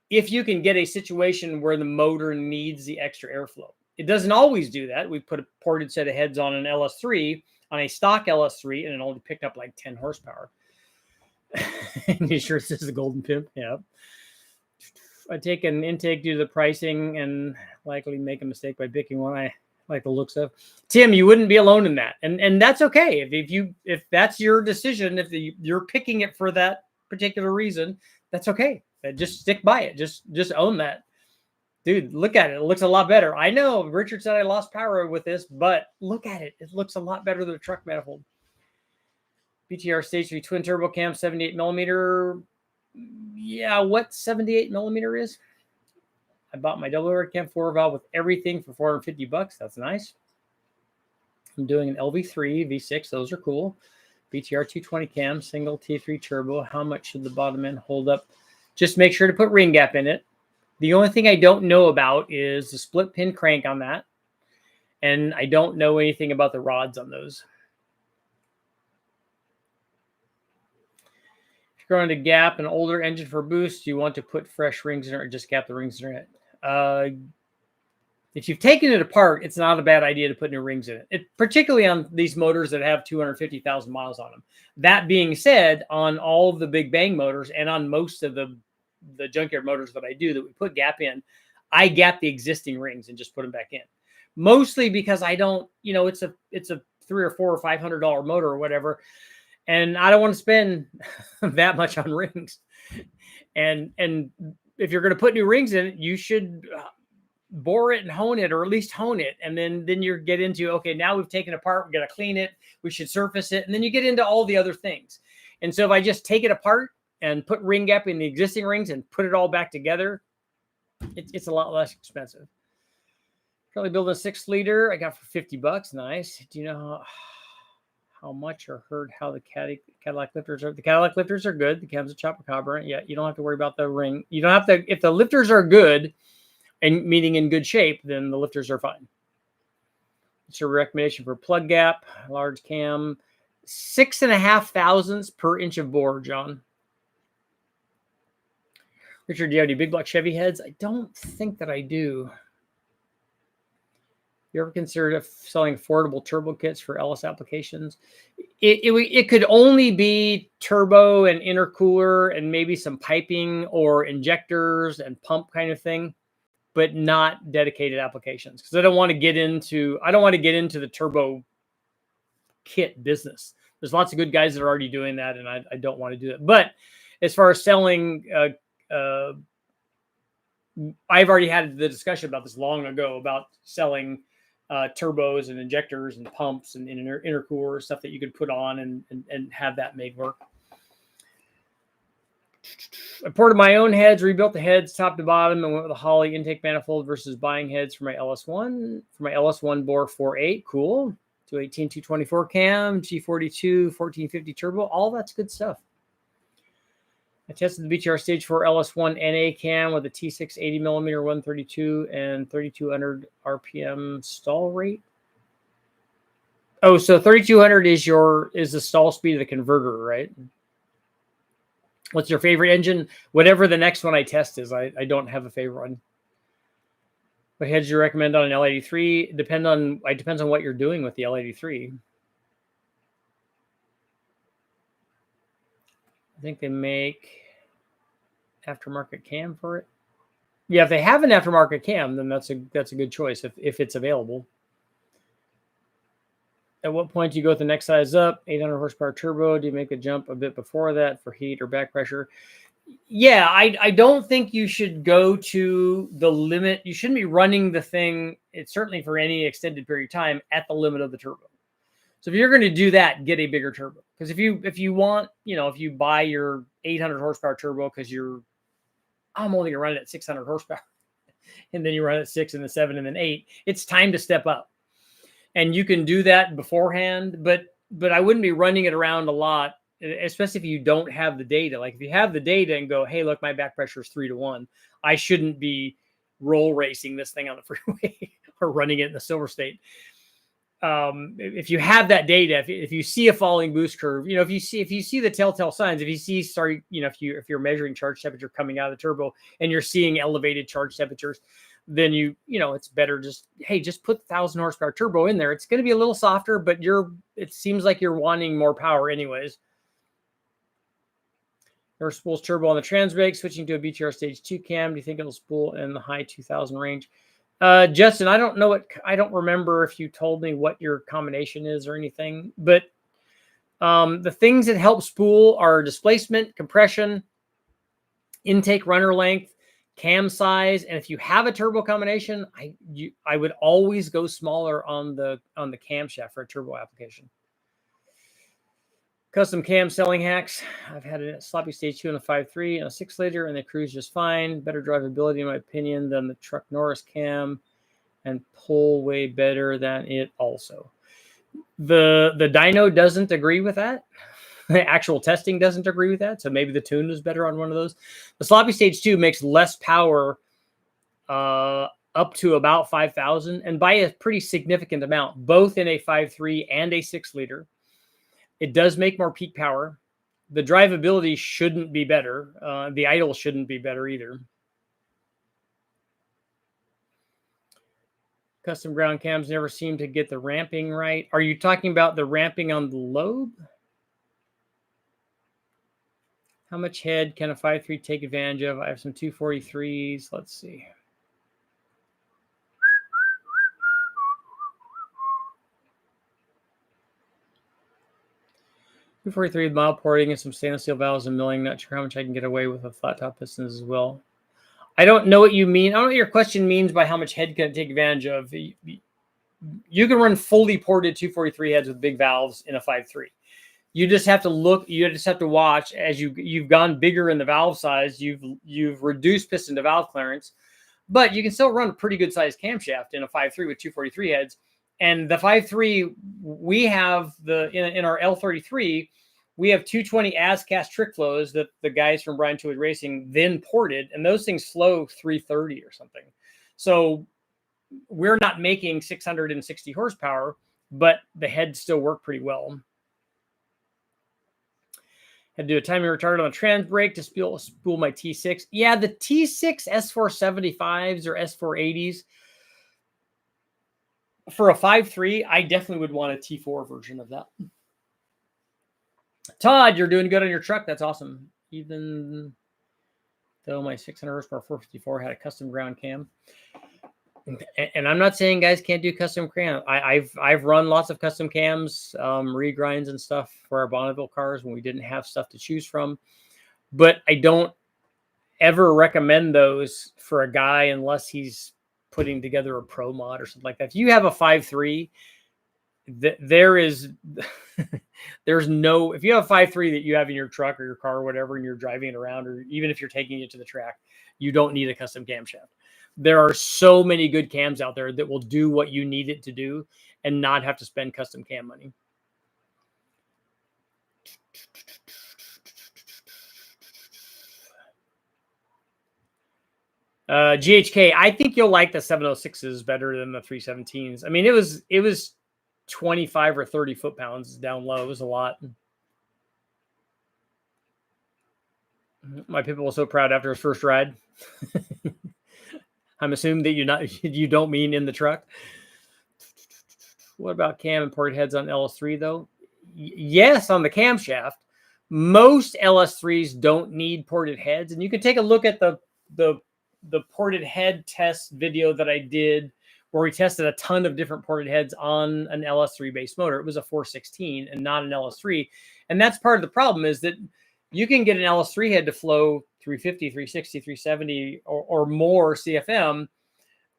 If you can get a situation where the motor needs the extra airflow. It doesn't always do that. We put a ported set of heads on an LS3, on a stock LS3, and it only picked up like 10 horsepower. You sure this is the Golden Pimp? Yeah. I take an intake due to the pricing and likely make a mistake by picking one I like the looks of. Tim, you wouldn't be alone in that, and that's okay. If that's your decision, if you're picking it for that particular reason, that's okay. Just stick by it. Just own that. Dude, look at it. It looks a lot better. I know Richard said I lost power with this, but look at it. It looks a lot better than a truck manifold. BTR Stage 3 twin turbo cam, 78 millimeter. Yeah, what 78 millimeter is? I bought my double overhead cam 4 valve with everything for $450. That's nice. I'm doing an LV3 V6. Those are cool. BTR 220 cam, single T3 turbo. How much should the bottom end hold up? Just make sure to put ring gap in it. The only thing I don't know about is the split pin crank on that. And I don't know anything about the rods on those. If you're going to gap an older engine for boost, you want to put fresh rings in it or just gap the rings in it. If you've taken it apart, it's not a bad idea to put new rings in it, particularly on these motors that have 250,000 miles on them. That being said, on all of the big bang motors and on most of the junkyard motors that I do that we put gap in, I gap the existing rings and just put them back in. Mostly because I don't, it's a $300 or $400 or $500 motor or whatever, and I don't want to spend that much on rings. And if you're going to put new rings in it, you should bore it and hone it, or at least hone it. And then you get into, okay, now we've taken it apart. We've got to clean it. We should surface it. And then you get into all the other things. And so if I just take it apart and put ring gap in the existing rings and put it all back together, it's a lot less expensive. Currently building a 6-liter. I got for $50. Nice. Do you know how much or heard how the Cadillac lifters are? The Cadillac lifters are good. The Cam's a Chopper. Yeah, you don't have to worry about the ring. You don't have to, if the lifters are good, and meaning in good shape, then the lifters are fine. It's a recommendation for plug gap, large cam, 6.5 thousandths per inch of bore, John. Richard, do you have any big block Chevy heads? I don't think that I do. You ever considered selling affordable turbo kits for LS applications? It could only be turbo and intercooler and maybe some piping or injectors and pump kind of thing, but not dedicated applications, because I don't want to get into the turbo kit business. There's lots of good guys that are already doing that, and I don't want to do it. But as far as selling, I've already had the discussion about this long ago about selling turbos and injectors and pumps and intercooler stuff that you could put on and have that made work. I ported my own heads, rebuilt the heads top to bottom, and went with a Holley intake manifold versus buying heads for my LS1. For my LS1 bore 4.8, cool. 218, 224 cam, G42, 1450 turbo, all that's good stuff. I tested the BTR Stage 4 LS1 NA cam with a T6 80mm 132 and 3200 RPM stall rate. Oh, so 3200 is the stall speed of the converter, right? What's your favorite engine? Whatever the next one I test is. I don't have a favorite one. What heads do you recommend on an L83? It depends on what you're doing with the L83. I think they make aftermarket cam for it. Yeah, if they have an aftermarket cam, then that's a good choice if it's available. At what point do you go with the next size up? 800 horsepower turbo. Do you make a jump a bit before that for heat or back pressure? Yeah, I don't think you should go to the limit. You shouldn't be running the thing, it's certainly for any extended period of time, at the limit of the turbo. So if you're going to do that, get a bigger turbo. Because if you want, if you buy your 800 horsepower turbo because I'm only going to run it at 600 horsepower, and then you run it at 6 and then 7 and then 8, it's time to step up. And you can do that beforehand, but I wouldn't be running it around a lot, especially if you don't have the data. Like if you have the data and go, hey, look, my back pressure is 3-to-1. I shouldn't be roll racing this thing on the freeway or running it in the silver state. If you have that data, if you see a falling boost curve, if you see the telltale signs, if you're measuring charge temperature coming out of the turbo and you're seeing elevated charge temperatures, then it's better just put 1,000 horsepower turbo in there. It's going to be a little softer, but it seems like you're wanting more power anyways. There spools turbo on the trans brake, switching to a BTR Stage 2 cam. Do you think it'll spool in the high 2,000 range? Justin, I don't remember if you told me what your combination is or anything, but the things that help spool are displacement, compression, intake runner length, cam size, and if you have a turbo combination, I would always go smaller on the camshaft for a turbo application. Custom cam selling hacks. I've had a sloppy Stage 2 and a 5.3 and a 6-liter, and they cruise just fine. Better drivability, in my opinion, than the truck Norris cam, and pull way better than it also. The dyno doesn't agree with that. The actual testing doesn't agree with that. So maybe the tune is better on one of those. The sloppy Stage 2 makes less power up to about 5,000, and by a pretty significant amount, both in a 5.3 and a 6-liter. It does make more peak power. The drivability shouldn't be better. The idle shouldn't be better either. Custom ground cams never seem to get the ramping right. Are you talking about the ramping on the lobe? How much head can a 5.3 take advantage of? I have some 243s. Let's see. .243 mild porting and some stainless steel valves and milling. Not sure how much I can get away with flat top pistons as well. I don't know what you mean. I don't know what your question means by how much head can it take advantage of. You can run fully ported 243 heads with big valves in a 5.3. You just have to look. You just have to watch as you've gone bigger in the valve size. You've reduced piston to valve clearance, but you can still run a pretty good sized camshaft in a 5.3 with 243 heads. And the 5.3, we have in our L33, we have 220 as-cast trick flows that the guys from Brian Chewett Racing then ported, and those things flow 330 or something. So we're not making 660 horsepower, but the heads still work pretty well. Had to do a timing retard on the trans brake to spool my T6. Yeah, the T6 S475s or S480s, for a 5.3, I definitely would want a T4 version of that. Todd, you're doing good on your truck. That's awesome. Even though my 600 horsepower 454 had a custom ground cam. And I'm not saying guys can't do custom cam. I've run lots of custom cams, regrinds and stuff for our Bonneville cars when we didn't have stuff to choose from. But I don't ever recommend those for a guy unless he's putting together a pro mod or something like that. If you have a 5.3, there's no, if you have a 5.3 that you have in your truck or your car or whatever, and you're driving it around, or even if you're taking it to the track, you don't need a custom camshaft. There are so many good cams out there that will do what you need it to do and not have to spend custom cam money. GHK, I think you'll like the 706s better than the 317s. I mean, it was 25 or 30 foot-pounds down low. It was a lot. My people was so proud after his first ride. I'm assuming that you don't mean in the truck. What about cam and port heads on LS3 though? Yes, on the camshaft. Most LS3s don't need ported heads, and you can take a look at the ported head test video that I did, where we tested a ton of different ported heads on an LS3 base motor. It was a 416 and not an LS3, and that's part of the problem, is that you can get an LS3 head to flow 350, 360, 370 or more CFM,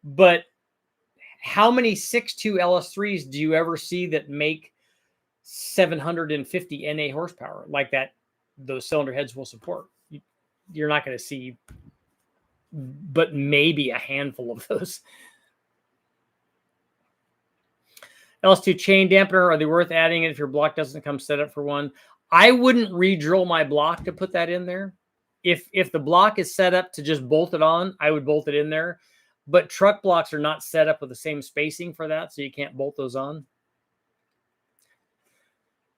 but how many 6.2 LS3s do you ever see that make 750 NA horsepower like that those cylinder heads will support? You're not going to see but maybe a handful of those. LS2 chain dampener, are they worth adding it if your block doesn't come set up for one? I wouldn't re-drill my block to put that in there. If the block is set up to just bolt it on, I would bolt it in there. But truck blocks are not set up with the same spacing for that, so you can't bolt those on.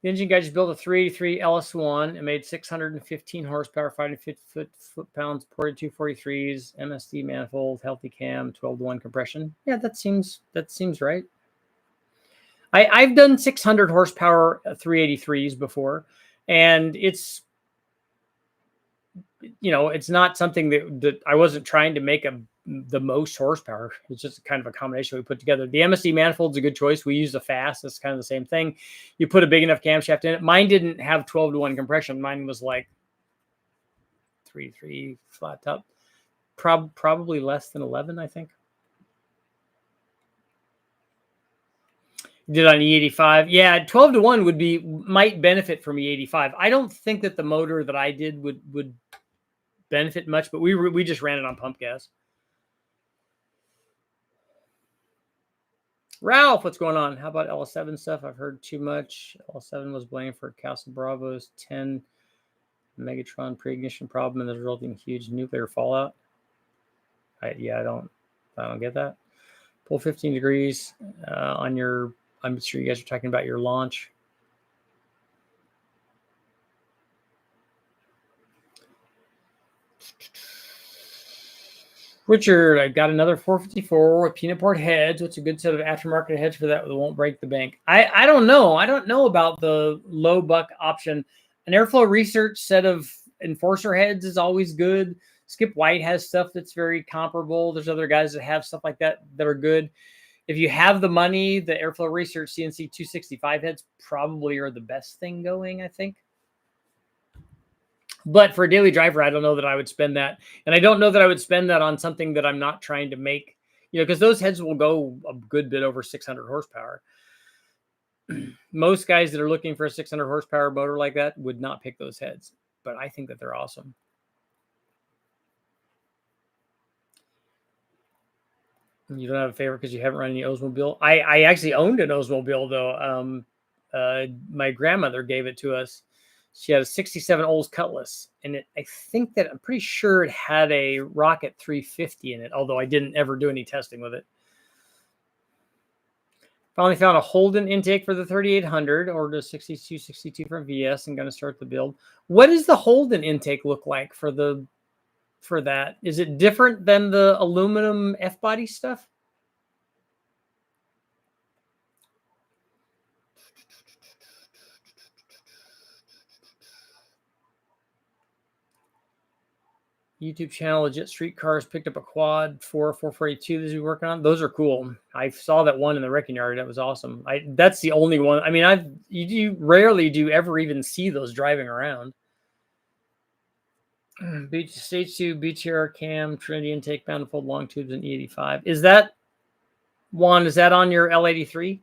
The engine guy just built a 383 LS1 and made 615 horsepower, 550 foot-pounds, ported 243s, MSD manifold, healthy cam, 12-to-1 compression. Yeah, that seems right. I've done 600 horsepower 383s before, and it's, it's not something that I wasn't trying to make the most horsepower. It's just kind of a combination we put together. The MSD manifold's a good choice. We use the fast. It's kind of the same thing. You put a big enough camshaft in it. Mine didn't have 12-to-1 compression. Mine was like 3.3 flat top, probably less than 11, I think. Did on E85. Yeah, 12-to-1 might benefit from E85. I don't think that the motor that I did would benefit much, but we just ran it on pump gas. Ralph, what's going on? How about LS7 stuff? I've heard too much. LS7 was blamed for Castle Bravo's 10 Megatron pre-ignition problem and the resulting huge nuclear fallout. I don't get that. Pull 15 degrees on your, I'm sure you guys are talking about your launch. Richard, I've got another 454 with peanut port heads. What's a good set of aftermarket heads for that won't break the bank? I don't know. I don't know about the low buck option. An Airflow Research set of enforcer heads is always good. Skip White has stuff that's very comparable. There's other guys that have stuff like that are good. If you have the money, the Airflow Research CNC 265 heads probably are the best thing going, I think. But for a daily driver, I don't know that I would spend that. And I don't know that I would spend that on something that I'm not trying to make, because those heads will go a good bit over 600 horsepower. Most guys that are looking for a 600 horsepower motor like that would not pick those heads, but I think that they're awesome. You don't have a favorite because you haven't run any Oldsmobile? I actually owned an Oldsmobile, though. My grandmother gave it to us. She had a 67 Olds Cutlass, and I'm pretty sure it had a Rocket 350 in it, although I didn't ever do any testing with it. Finally found a Holden intake for the 3800, or the 6262 from VS, and going to start the build. What does the Holden intake look like for that? Is it different than the aluminum F-body stuff? YouTube channel, Legit Streetcars picked up a quad 4482 that we're working on. Those are cool. I saw that one in the wrecking yard. That was awesome. That's the only one. I mean, you rarely do ever even see those driving around. Stage 2, BTR cam, Trinity intake, manifold, long tubes, and E85. Is that, Juan, is that on your L83?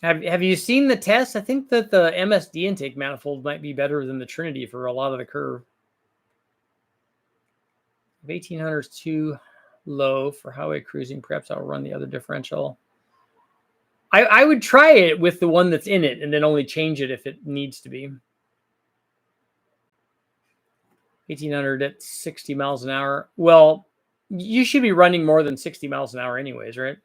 Have you seen the test? I think that the MSD intake manifold might be better than the Trinity for a lot of the curve. 1800 is too low for highway cruising. Perhaps I'll run the other differential. I would try it with the one that's in it and then only change it if it needs to be. 1800 at 60 miles an hour. Well, you should be running more than 60 miles an hour anyways, right?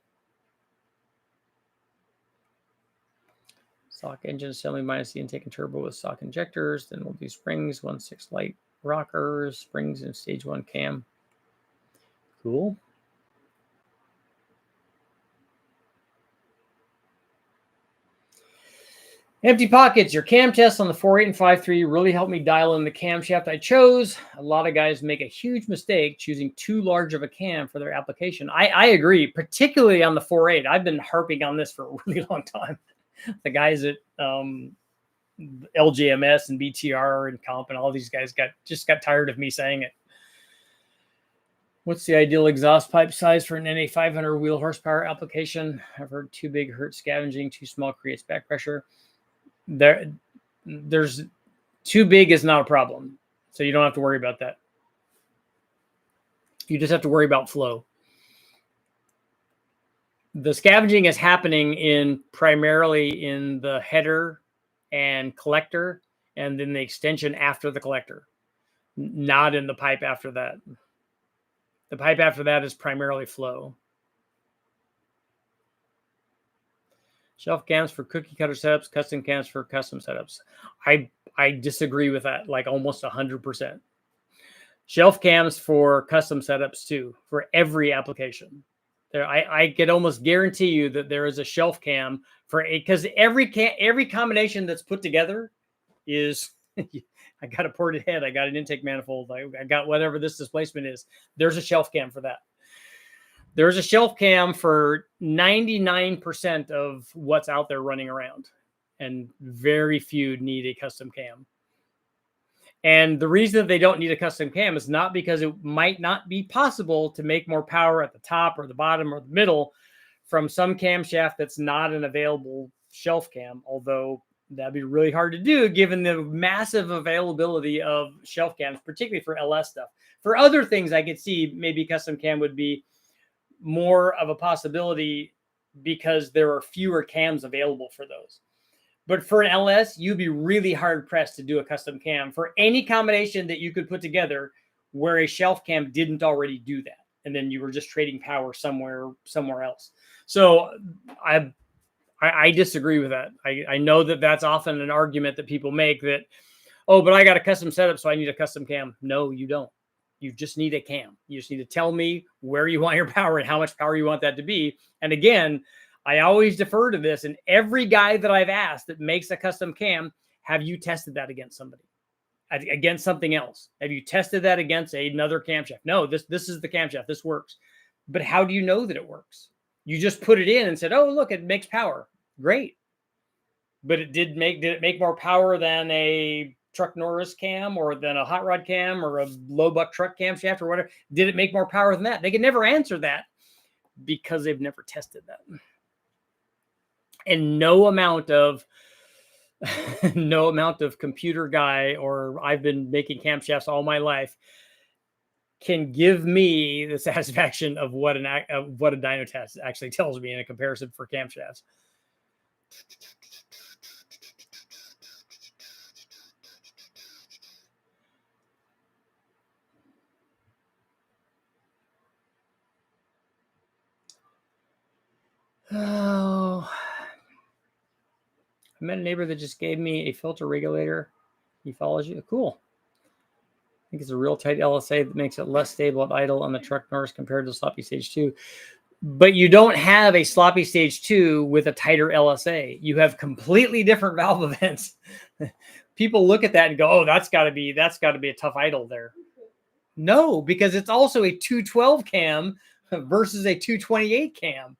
Stock engine assembly minus the intake and turbo with stock injectors. Then we'll do springs, 1.6 light rockers, springs in stage 1 cam. Cool. Empty pockets. Your cam tests on the 4.8 and 5.3 really helped me dial in the camshaft I chose. A lot of guys make a huge mistake choosing too large of a cam for their application. I agree, particularly on the 4.8. I've been harping on this for a really long time. The guys at LGMS and BTR and Comp and all these guys got tired of me saying it. What's the ideal exhaust pipe size for an NA 500 wheel horsepower application? I've heard too big hurts scavenging, too small creates back pressure. There's too big is not a problem, so you don't have to worry about that. You just have to worry about flow. The scavenging is happening primarily in the header and collector, and then the extension after the collector, not in the pipe after that. The pipe after that is primarily flow. Shelf cams for cookie cutter setups, custom cams for custom setups. I disagree with that, like almost 100%. Shelf cams for custom setups too, for every application. I could almost guarantee you that there is a shelf cam for because every combination that's put together is I got a ported head, I got an intake manifold, I got whatever this displacement is. There's a shelf cam for that. There's a shelf cam for 99% of what's out there running around, and very few need a custom cam. And the reason that they don't need a custom cam is not because it might not be possible to make more power at the top or the bottom or the middle from some camshaft that's not an available shelf cam, although that'd be really hard to do given the massive availability of shelf cams, particularly for LS stuff. For other things, I could see maybe custom cam would be more of a possibility because there are fewer cams available for those. But for an LS, you'd be really hard pressed to do a custom cam for any combination that you could put together where a shelf cam didn't already do that. And then you were just trading power somewhere else. So I disagree with that. I know that that's often an argument that people make that, oh, but I got a custom setup, so I need a custom cam. No, you don't. You just need a cam. You just need to tell me where you want your power and how much power you want that to be. And again, I always defer to this. And every guy that I've asked that makes a custom cam, have you tested that against somebody? Against something else? Have you tested that against another camshaft? No, this is the camshaft. This works. But how do you know that it works? You just put it in and said, oh, look, it makes power. Great. But did it make more power than a Truck Norris cam or than a hot rod cam or a low buck truck camshaft or whatever? Did it make more power than that? They can never answer that because they've never tested that. And no amount of computer guy, or I've been making camshafts all my life, can give me the satisfaction of what a dyno test actually tells me in a comparison for camshafts. met a neighbor that just gave me a filter regulator. He follows you. Cool. I think it's a real tight LSA that makes it less stable at idle on the truck Norris compared to sloppy stage 2. But you don't have a sloppy stage 2 with a tighter LSA. You have completely different valve events. People look at that and go, "Oh, that's got to be a tough idle there." No, because it's also a 212 cam versus a 228 cam,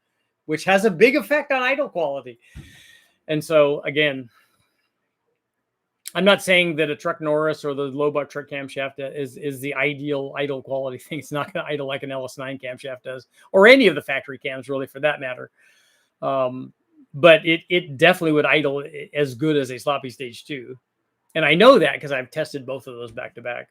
which has a big effect on idle quality. And so again, I'm not saying that a truck Norris or the low buck truck camshaft is the ideal idle quality thing. It's not going to idle like an LS9 camshaft does, or any of the factory cams really for that matter. But it definitely would idle as good as a sloppy stage 2. And I know that because I've tested both of those back to back.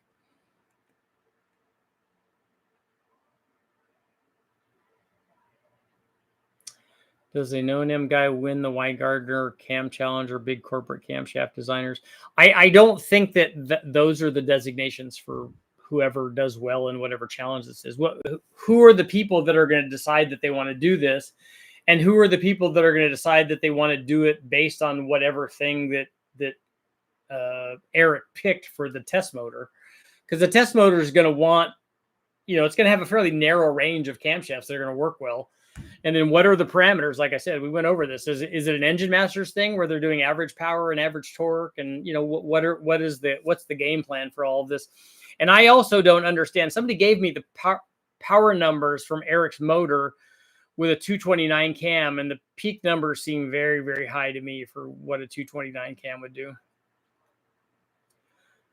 Does a no-name guy win the Weingartner Cam Challenge or big corporate camshaft designers? I don't think that those are the designations for whoever does well in whatever challenge this is. Who are the people that are going to decide that they want to do this? And who are the people that are going to decide that they want to do it based on whatever thing that Eric picked for the test motor? Because the test motor is going to want, it's going to have a fairly narrow range of camshafts that are going to work well. And then what are the parameters? Like I said, we went over this. Is it an Engine Masters thing where they're doing average power and average torque? And what's the game plan for all of this? And I also don't understand. Somebody gave me the power numbers from Eric's motor with a 229 cam, and the peak numbers seem very, very high to me for what a 229 cam would do.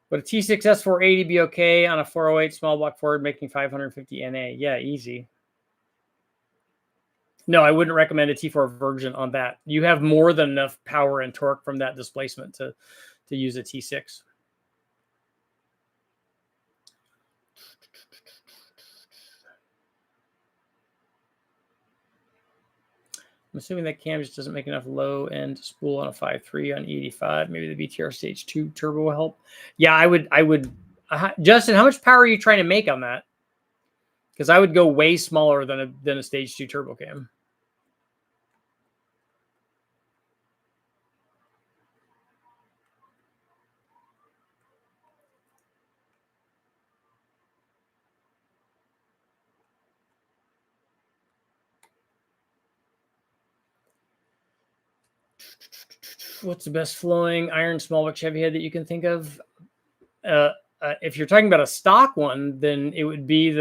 Would a T6 S480 be okay on a 408 small block Ford making 550 NA? Yeah, easy. No, I wouldn't recommend a T4 version on that. You have more than enough power and torque from that displacement to use a T6. I'm assuming that cam just doesn't make enough low end to spool on a 5.3 on 85. Maybe the BTR stage 2 turbo will help. Yeah, I would. Justin, how much power are you trying to make on that? Because I would go way smaller than a stage 2 turbo cam. What's the best flowing iron small block Chevy head that you can think of? If you're talking about a stock one, then it would be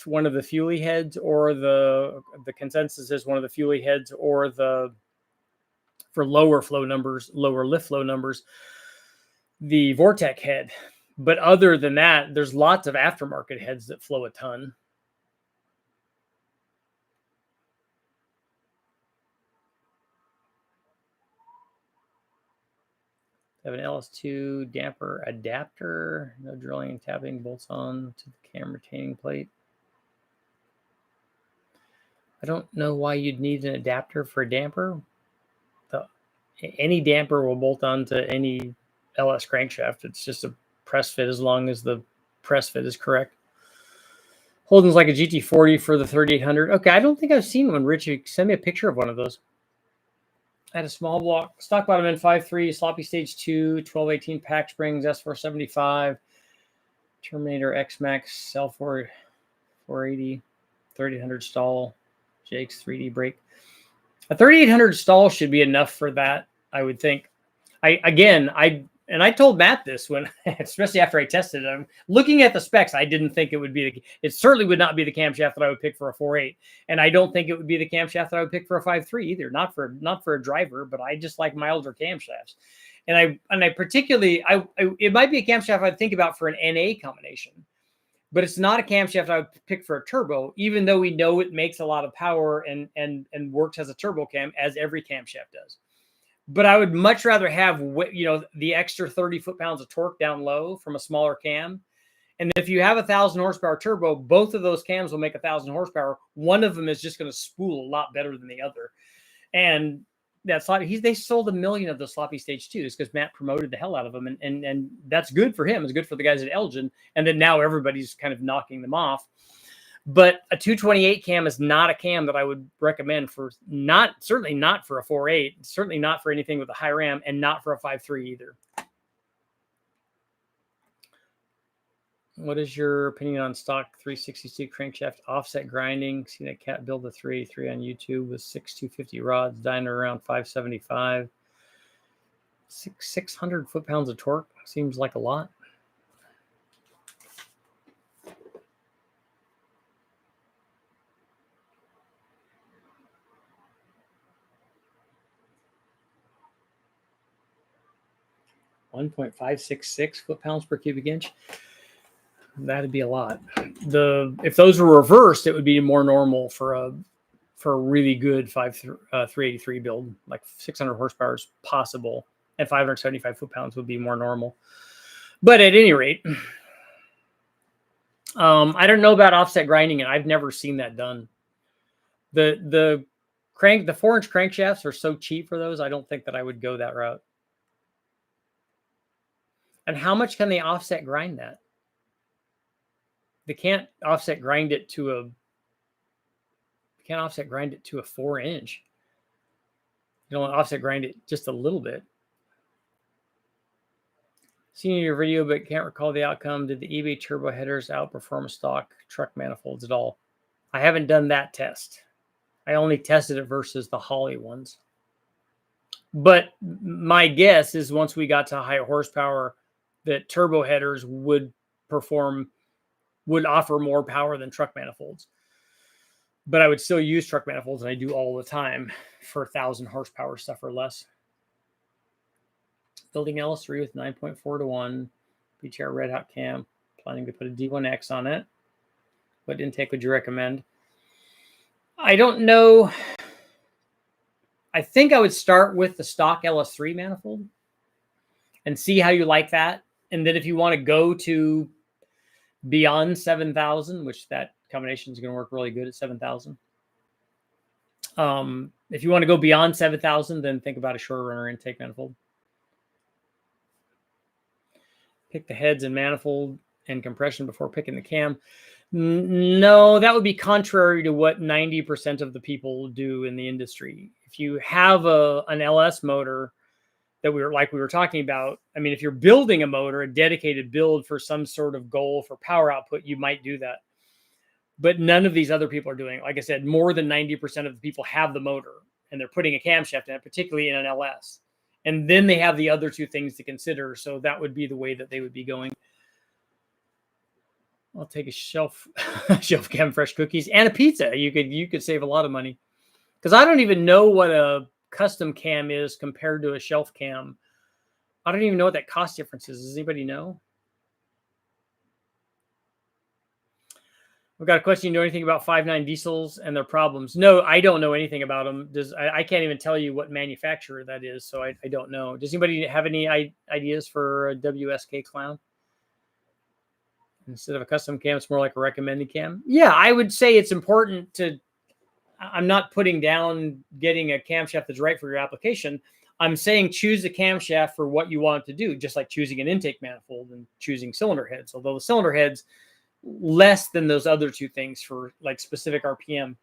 one of the Fuelie heads, or the consensus is one of the Fuelie heads, or for lower flow numbers, lower lift flow numbers, the Vortec head. But other than that, there's lots of aftermarket heads that flow a ton. Have an LS2 damper adapter, no drilling and tapping, bolts on to the cam retaining plate. I don't know why you'd need an adapter for a damper. Any damper will bolt onto any LS crankshaft. It's just a press fit as long as the press fit is correct. Holden's like a GT40 for the 3800. Okay, I don't think I've seen one. Richie, send me a picture of one of those. I had a small block, stock bottom end 5.3, sloppy stage 2, 1218 pack springs, S475, Terminator X-Max, L4 480, 3800 stall, Jake's 3D brake. A 3800 stall should be enough for that, I would think. I told Matt this when, especially after I tested it. I'm looking at the specs. I didn't think it would be it certainly would not be the camshaft that I would pick for a 4.8, and I don't think it would be the camshaft that I would pick for a 5.3 either. Not for a driver, but I just like milder camshafts. And I particularly it might be a camshaft I'd think about for an NA combination, but it's not a camshaft I would pick for a turbo, even though we know it makes a lot of power and works as a turbo cam, as every camshaft does. But I would much rather have, the extra 30 foot-pounds of torque down low from a smaller cam. And if you have a 1,000 horsepower turbo, both of those cams will make 1,000 horsepower. One of them is just going to spool a lot better than the other. And that they sold 1 million of the sloppy stage 2s because Matt promoted the hell out of them. And that's good for him. It's good for the guys at Elgin. And then now everybody's kind of knocking them off. But a 228 cam is not a cam that I would recommend for certainly not for a 4.8, certainly not for anything with a high RAM, and not for a 5.3 either. What is your opinion on stock 362 crankshaft offset grinding? Seen a cat build a 383 on YouTube with 6 250 rods, dying around 575. 600 foot-pounds of torque seems like a lot. .566 foot-pounds per cubic inch. That'd be a lot. If those were reversed, it would be more normal for a really good 383 build. Like 600 horsepower is possible, and 575 foot-pounds would be more normal. But at any rate, I don't know about offset grinding, and I've never seen that done. The 4-inch crankshafts are so cheap for those. I don't think that I would go that route. And how much can they offset grind that? They can't offset grind it to a 4-inch. You don't offset grind it just a little bit. Seen your video, but can't recall the outcome. Did the eBay turbo headers outperform stock truck manifolds at all? I haven't done that test. I only tested it versus the Holley ones. But my guess is once we got to higher horsepower, that turbo headers would offer more power than truck manifolds. But I would still use truck manifolds, and I do all the time for 1,000 horsepower stuff or less. Building LS3 with 9.4 to 1 BTR red hot cam. Planning to put a D1X on it. What intake would you recommend? I don't know. I think I would start with the stock LS3 manifold and see how you like that. And then if you want to go to beyond 7,000, which that combination is going to work really good at 7,000. If you want to go beyond 7,000, then think about a shorter runner intake manifold. Pick the heads and manifold and compression before picking the cam. No, that would be contrary to what 90% of the people do in the industry. If you have an LS motor that we were talking about, I mean, if you're building a motor, a dedicated build for some sort of goal for power output, you might do that. But none of these other people are doing it. Like I said, more than 90% of the people have the motor and they're putting a camshaft in it, particularly in an LS. And then they have the other two things to consider. So that would be the way that they would be going. I'll take a shelf cam fresh cookies and a pizza. You could save a lot of money. Because I don't even know what a custom cam is compared to a shelf cam. I don't even know what that cost difference is. Does anybody know? We've got a question. You know anything about 5.9 diesels and their problems? No, I don't know anything about them. I can't even tell you what manufacturer that is, so I don't know. Does anybody have any ideas for a WSK clown? Instead of a custom cam, it's more like a recommended cam. Yeah, I would say it's important to. I'm not putting down getting a camshaft that's right for your application. I'm saying choose a camshaft for what you want it to do, just like choosing an intake manifold and choosing cylinder heads. Although the cylinder heads less than those other two things for like specific RPM.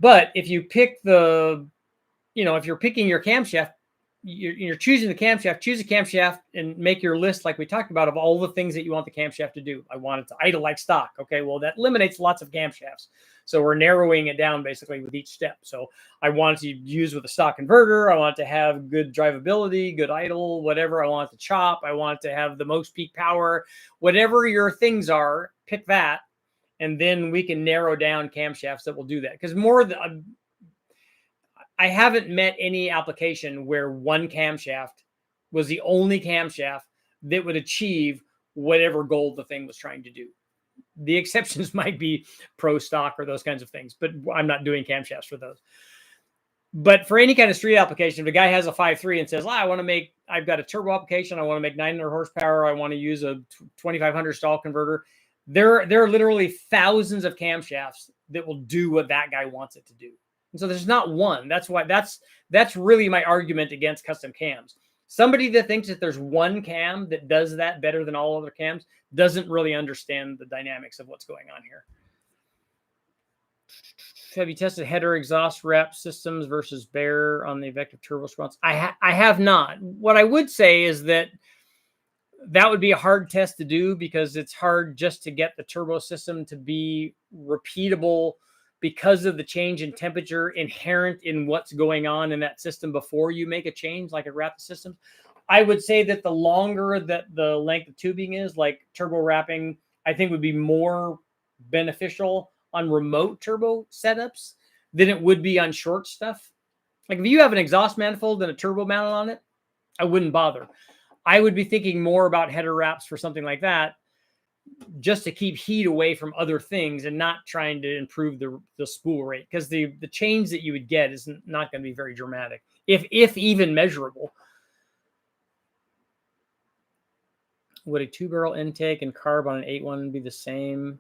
But if you pick if you're picking your camshaft, you're choosing the camshaft, choose a camshaft and make your list like we talked about of all the things that you want the camshaft to do. I want it to idle like stock. Okay, well, that eliminates lots of camshafts. So we're narrowing it down basically with each step. So I want it to use with a stock converter. I want it to have good drivability, good idle, whatever. I want it to chop. I want it to have the most peak power. Whatever your things are, pick that. And then we can narrow down camshafts that will do that. Because I haven't met any application where one camshaft was the only camshaft that would achieve whatever goal the thing was trying to do. The exceptions might be pro stock or those kinds of things, but I'm not doing camshafts for those. But for any kind of street application, if a guy has a 5.3 and says, I've got a turbo application, I want to make 900 horsepower, I want to use a 2500 stall converter, there are literally thousands of camshafts that will do what that guy wants it to do. And so there's not one. That's why that's really my argument against custom cams. Somebody that thinks that there's one cam that does that better than all other cams doesn't really understand the dynamics of what's going on here. Have you tested header exhaust wrap systems versus bare on the Vective turbo response? I have not. What I would say is that would be a hard test to do because it's hard just to get the turbo system to be repeatable because of the change in temperature inherent in what's going on in that system before you make a change, like a wrap system. I would say that the longer that the length of tubing is, like turbo wrapping, I think would be more beneficial on remote turbo setups than it would be on short stuff. Like if you have an exhaust manifold and a turbo mounted on it, I wouldn't bother. I would be thinking more about header wraps for something like that, just to keep heat away from other things and not trying to improve the spool rate, because the change that you would get is not going to be very dramatic, if even measurable. Would a 2-barrel intake and carb on an 8.1 be the same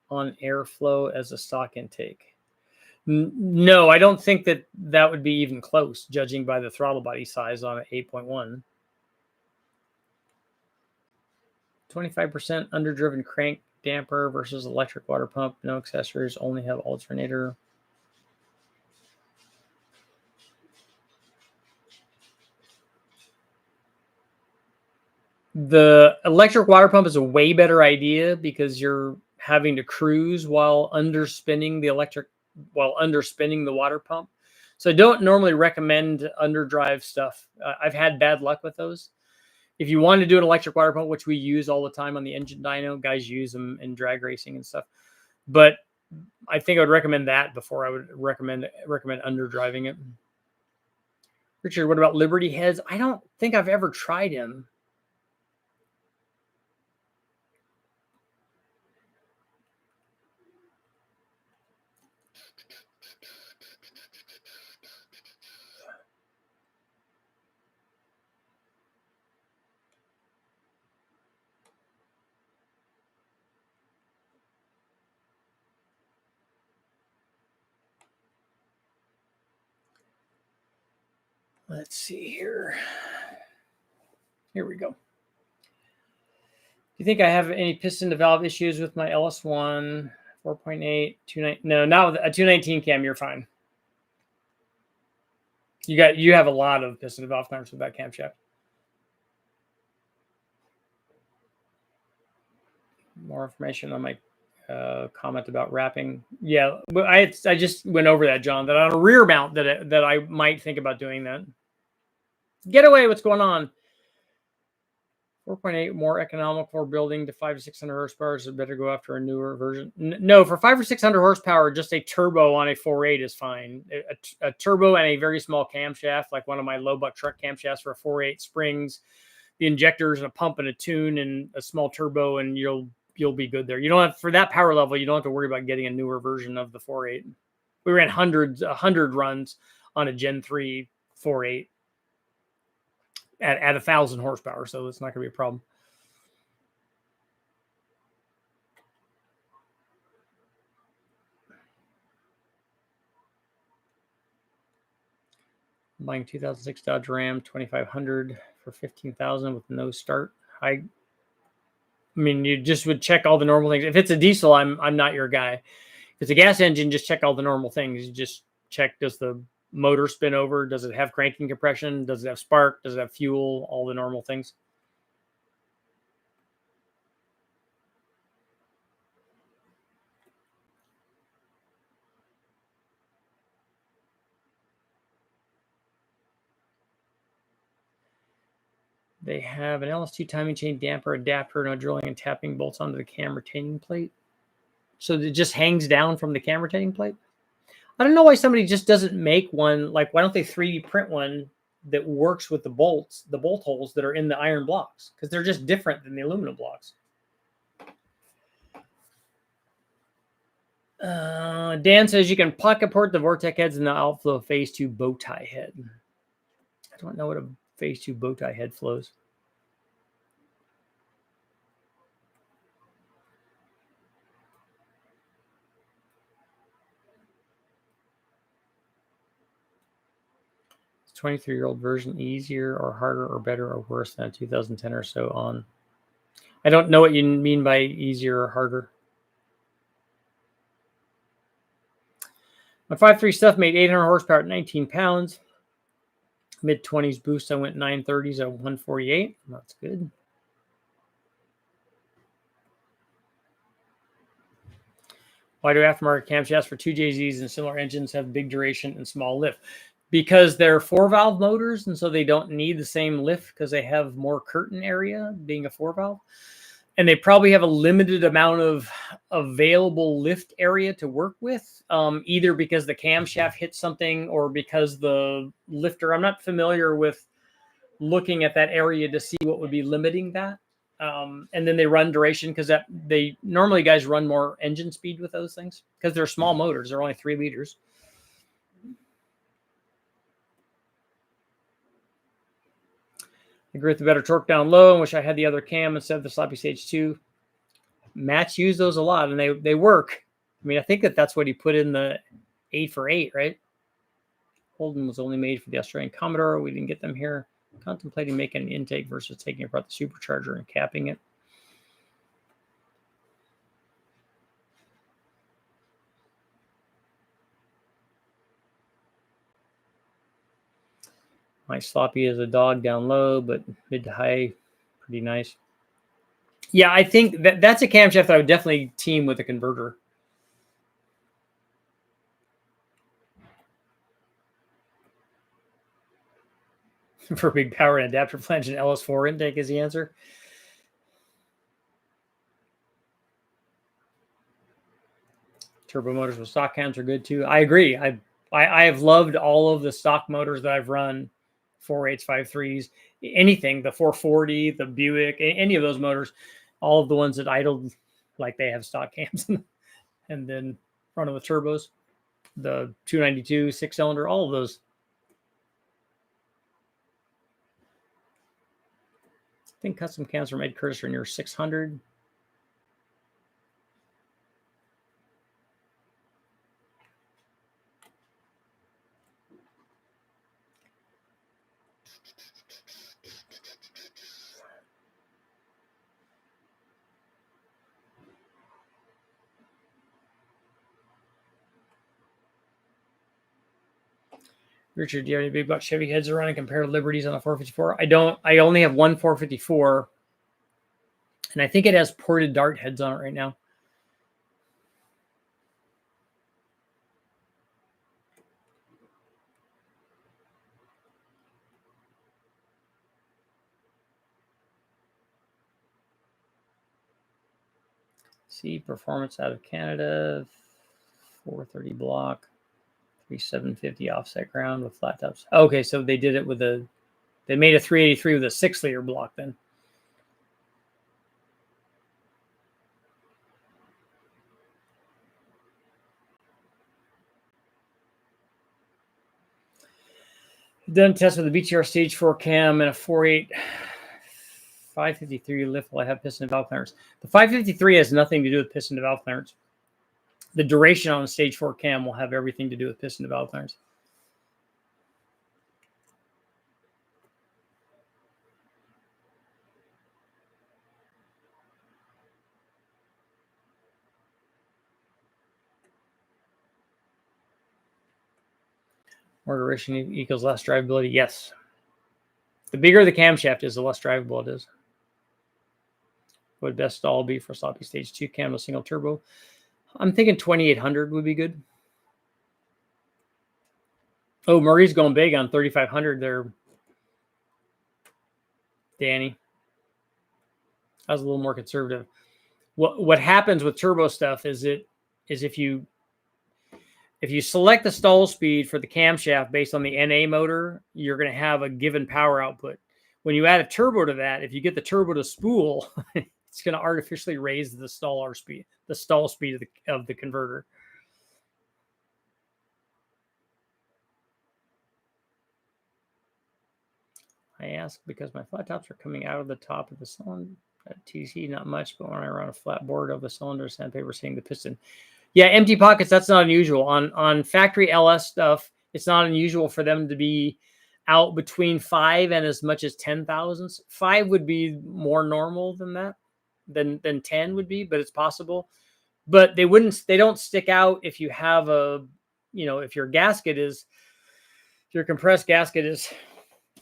on airflow as a stock intake? No, I don't think that would be even close, judging by the throttle body size on an 8.1. 25% underdriven crank damper versus electric water pump, no accessories, only have alternator. The electric water pump is a way better idea because you're having to cruise while underspinning the water pump. So I don't normally recommend underdrive stuff. I've had bad luck with those. If you want to do an electric water pump, which we use all the time on the engine dyno, guys use them in drag racing and stuff. But I think I would recommend that before I would recommend underdriving it. Richard, what about Liberty heads? I don't think I've ever tried him. Let's see here. Here we go. Do you think I have any piston to valve issues with my LS1 4.8 29? No, not with a 219 cam. You're fine. You have a lot of piston to valve clamps with that camshaft. More information on my comment about wrapping. Yeah, I just went over that, John. That on a rear mount that I might think about doing that. Getaway, what's going on? 4.8 more economical for building to 500 to 600 horsepower. So better go after a newer version. No, for 500 or 600 horsepower, just a turbo on a 4.8 is fine. A turbo and a very small camshaft, like one of my low buck truck camshafts for a 4.8 springs, the injectors and a pump and a tune and a small turbo, and you'll be good there. You don't have, for that power level, you don't have to worry about getting a newer version of the 4.8. We ran 100 runs on a Gen 3 4.8. At 1,000 horsepower, so it's not going to be a problem. I'm buying 2006 Dodge Ram 2500 for 15,000 with no start. I mean, you just would check all the normal things. If it's a diesel, I'm not your guy. If it's a gas engine, just check all the normal things. You just check, does the motor spin over? Does it have cranking compression? Does it have spark? Does it have fuel? All the normal things. They have an LS2 timing chain damper adapter, no drilling and tapping bolts onto the cam retaining plate. So it just hangs down from the cam retaining plate. I don't know why somebody just doesn't make one. Like, why don't they 3D print one that works with the bolt holes that are in the iron blocks? Because they're just different than the aluminum blocks. Dan says you can pocket port the Vortec heads in the outflow phase 2 bow tie head. I don't know what a phase 2 bow tie head flows. Is 23-year-old version easier or harder or better or worse than a 2010 or so on? I don't know what you mean by easier or harder. My 5.3 stuff made 800 horsepower at 19 pounds. Mid-20s boost, I went 930s at 148. That's good. Why do aftermarket camshafts for 2JZs and similar engines have big duration and small lift? Because they're 4-valve motors, and so they don't need the same lift because they have more curtain area being a 4-valve. And they probably have a limited amount of available lift area to work with, either because the camshaft hits something or because the lifter. I'm not familiar with looking at that area to see what would be limiting that. And then they run duration because they normally guys run more engine speed with those things because they're small motors. They're only 3 liters. I agree with the better torque down low and wish I had the other cam instead of the sloppy stage 2. Matt's used those a lot and they work. I mean, I think that's what he put in the 8x8, right? Holden was only made for the Australian Commodore. We didn't get them here. Contemplating making an intake versus taking apart the supercharger and capping it. My sloppy is a dog down low, but mid to high, pretty nice. Yeah, I think that's a camshaft that I would definitely team with a converter. For big power and adapter flange and LS4 intake is the answer. Turbo motors with stock cams are good too. I agree. I have loved all of the stock motors that I've run, 4.8s, 5.3s, anything, the 440, the Buick, any of those motors, all of the ones that idled, like they have stock cams, and then running with turbos, the 292 6-cylinder, all of those. I think custom cams from Ed Curtis are near 600. Richard, do you have any big buck Chevy heads around and compare Liberties on a 454? I don't. I only have one 454, and I think it has ported dart heads on it right now. See, performance out of Canada, 430 block, 3750 offset ground with flat tops. Okay, so they did it with they made a 383 with a 6-liter block then. Done test with a BTR Stage 4 cam and a 4.8 553 lift will I have piston and valve clearance. The 553 has nothing to do with piston to valve clearance. The duration on a Stage 4 cam will have everything to do with piston to valve clearance. More duration equals less drivability. Yes. The bigger the camshaft is, the less drivable it is. What would best stall be for sloppy stage 2 cam with single turbo? I'm thinking 2800 would be good. Oh, Murray's going big on 3500 there, Danny. I was a little more conservative. What happens with turbo stuff is if you select the stall speed for the camshaft based on the NA motor, you're going to have a given power output. When you add a turbo to that, if you get the turbo to spool, it's going to artificially raise the stall speed of the converter. I ask because my flat tops are coming out of the top of the cylinder. At TC, not much, but when I run a flat board of the cylinder, sandpaper seeing the piston. Yeah, empty pockets, that's not unusual. On factory LS stuff, it's not unusual for them to be out between 5 and as much as 10 thousandths. 5 would be more normal than that, than 10 would be, but it's possible. But they don't stick out if you have a if your gasket is, your compressed gasket is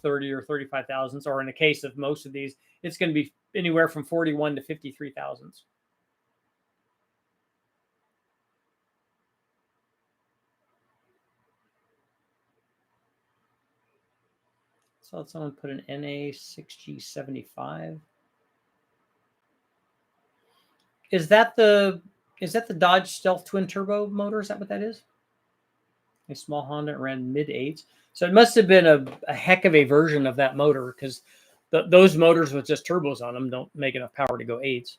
30 or 35 thousandths, or in the case of most of these, it's going to be anywhere from 41 to 53 thousandths. So someone put an NA6G75. Is that the Dodge Stealth twin turbo motor? Is that what that is? A small Honda ran mid-8s. So it must have been a heck of a version of that motor, because those motors with just turbos on them don't make enough power to go 8s.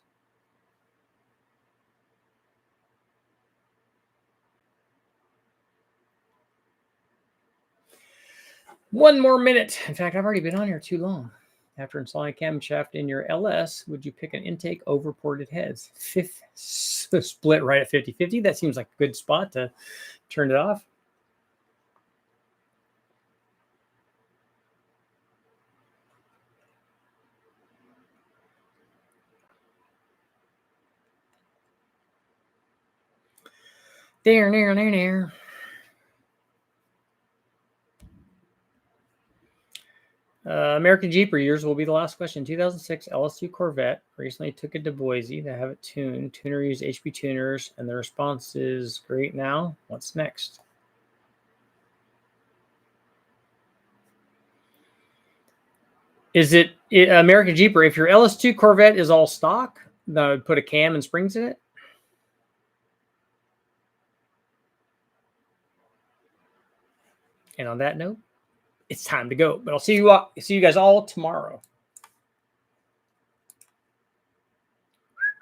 One more minute. In fact, I've already been on here too long. After installing a camshaft in your LS, would you pick an intake over ported heads? Fifth split right at 50-50. That seems like a good spot to turn it off. There. American Jeeper, yours will be the last question. 2006 LS2 Corvette. Recently took it to Boise to have it tuned. Tuner used HP tuners, and the response is great now. What's next? Is it American Jeeper? If your LS2 Corvette is all stock, then I would put a cam and springs in it. And on that note, it's time to go. But I'll see you guys all tomorrow.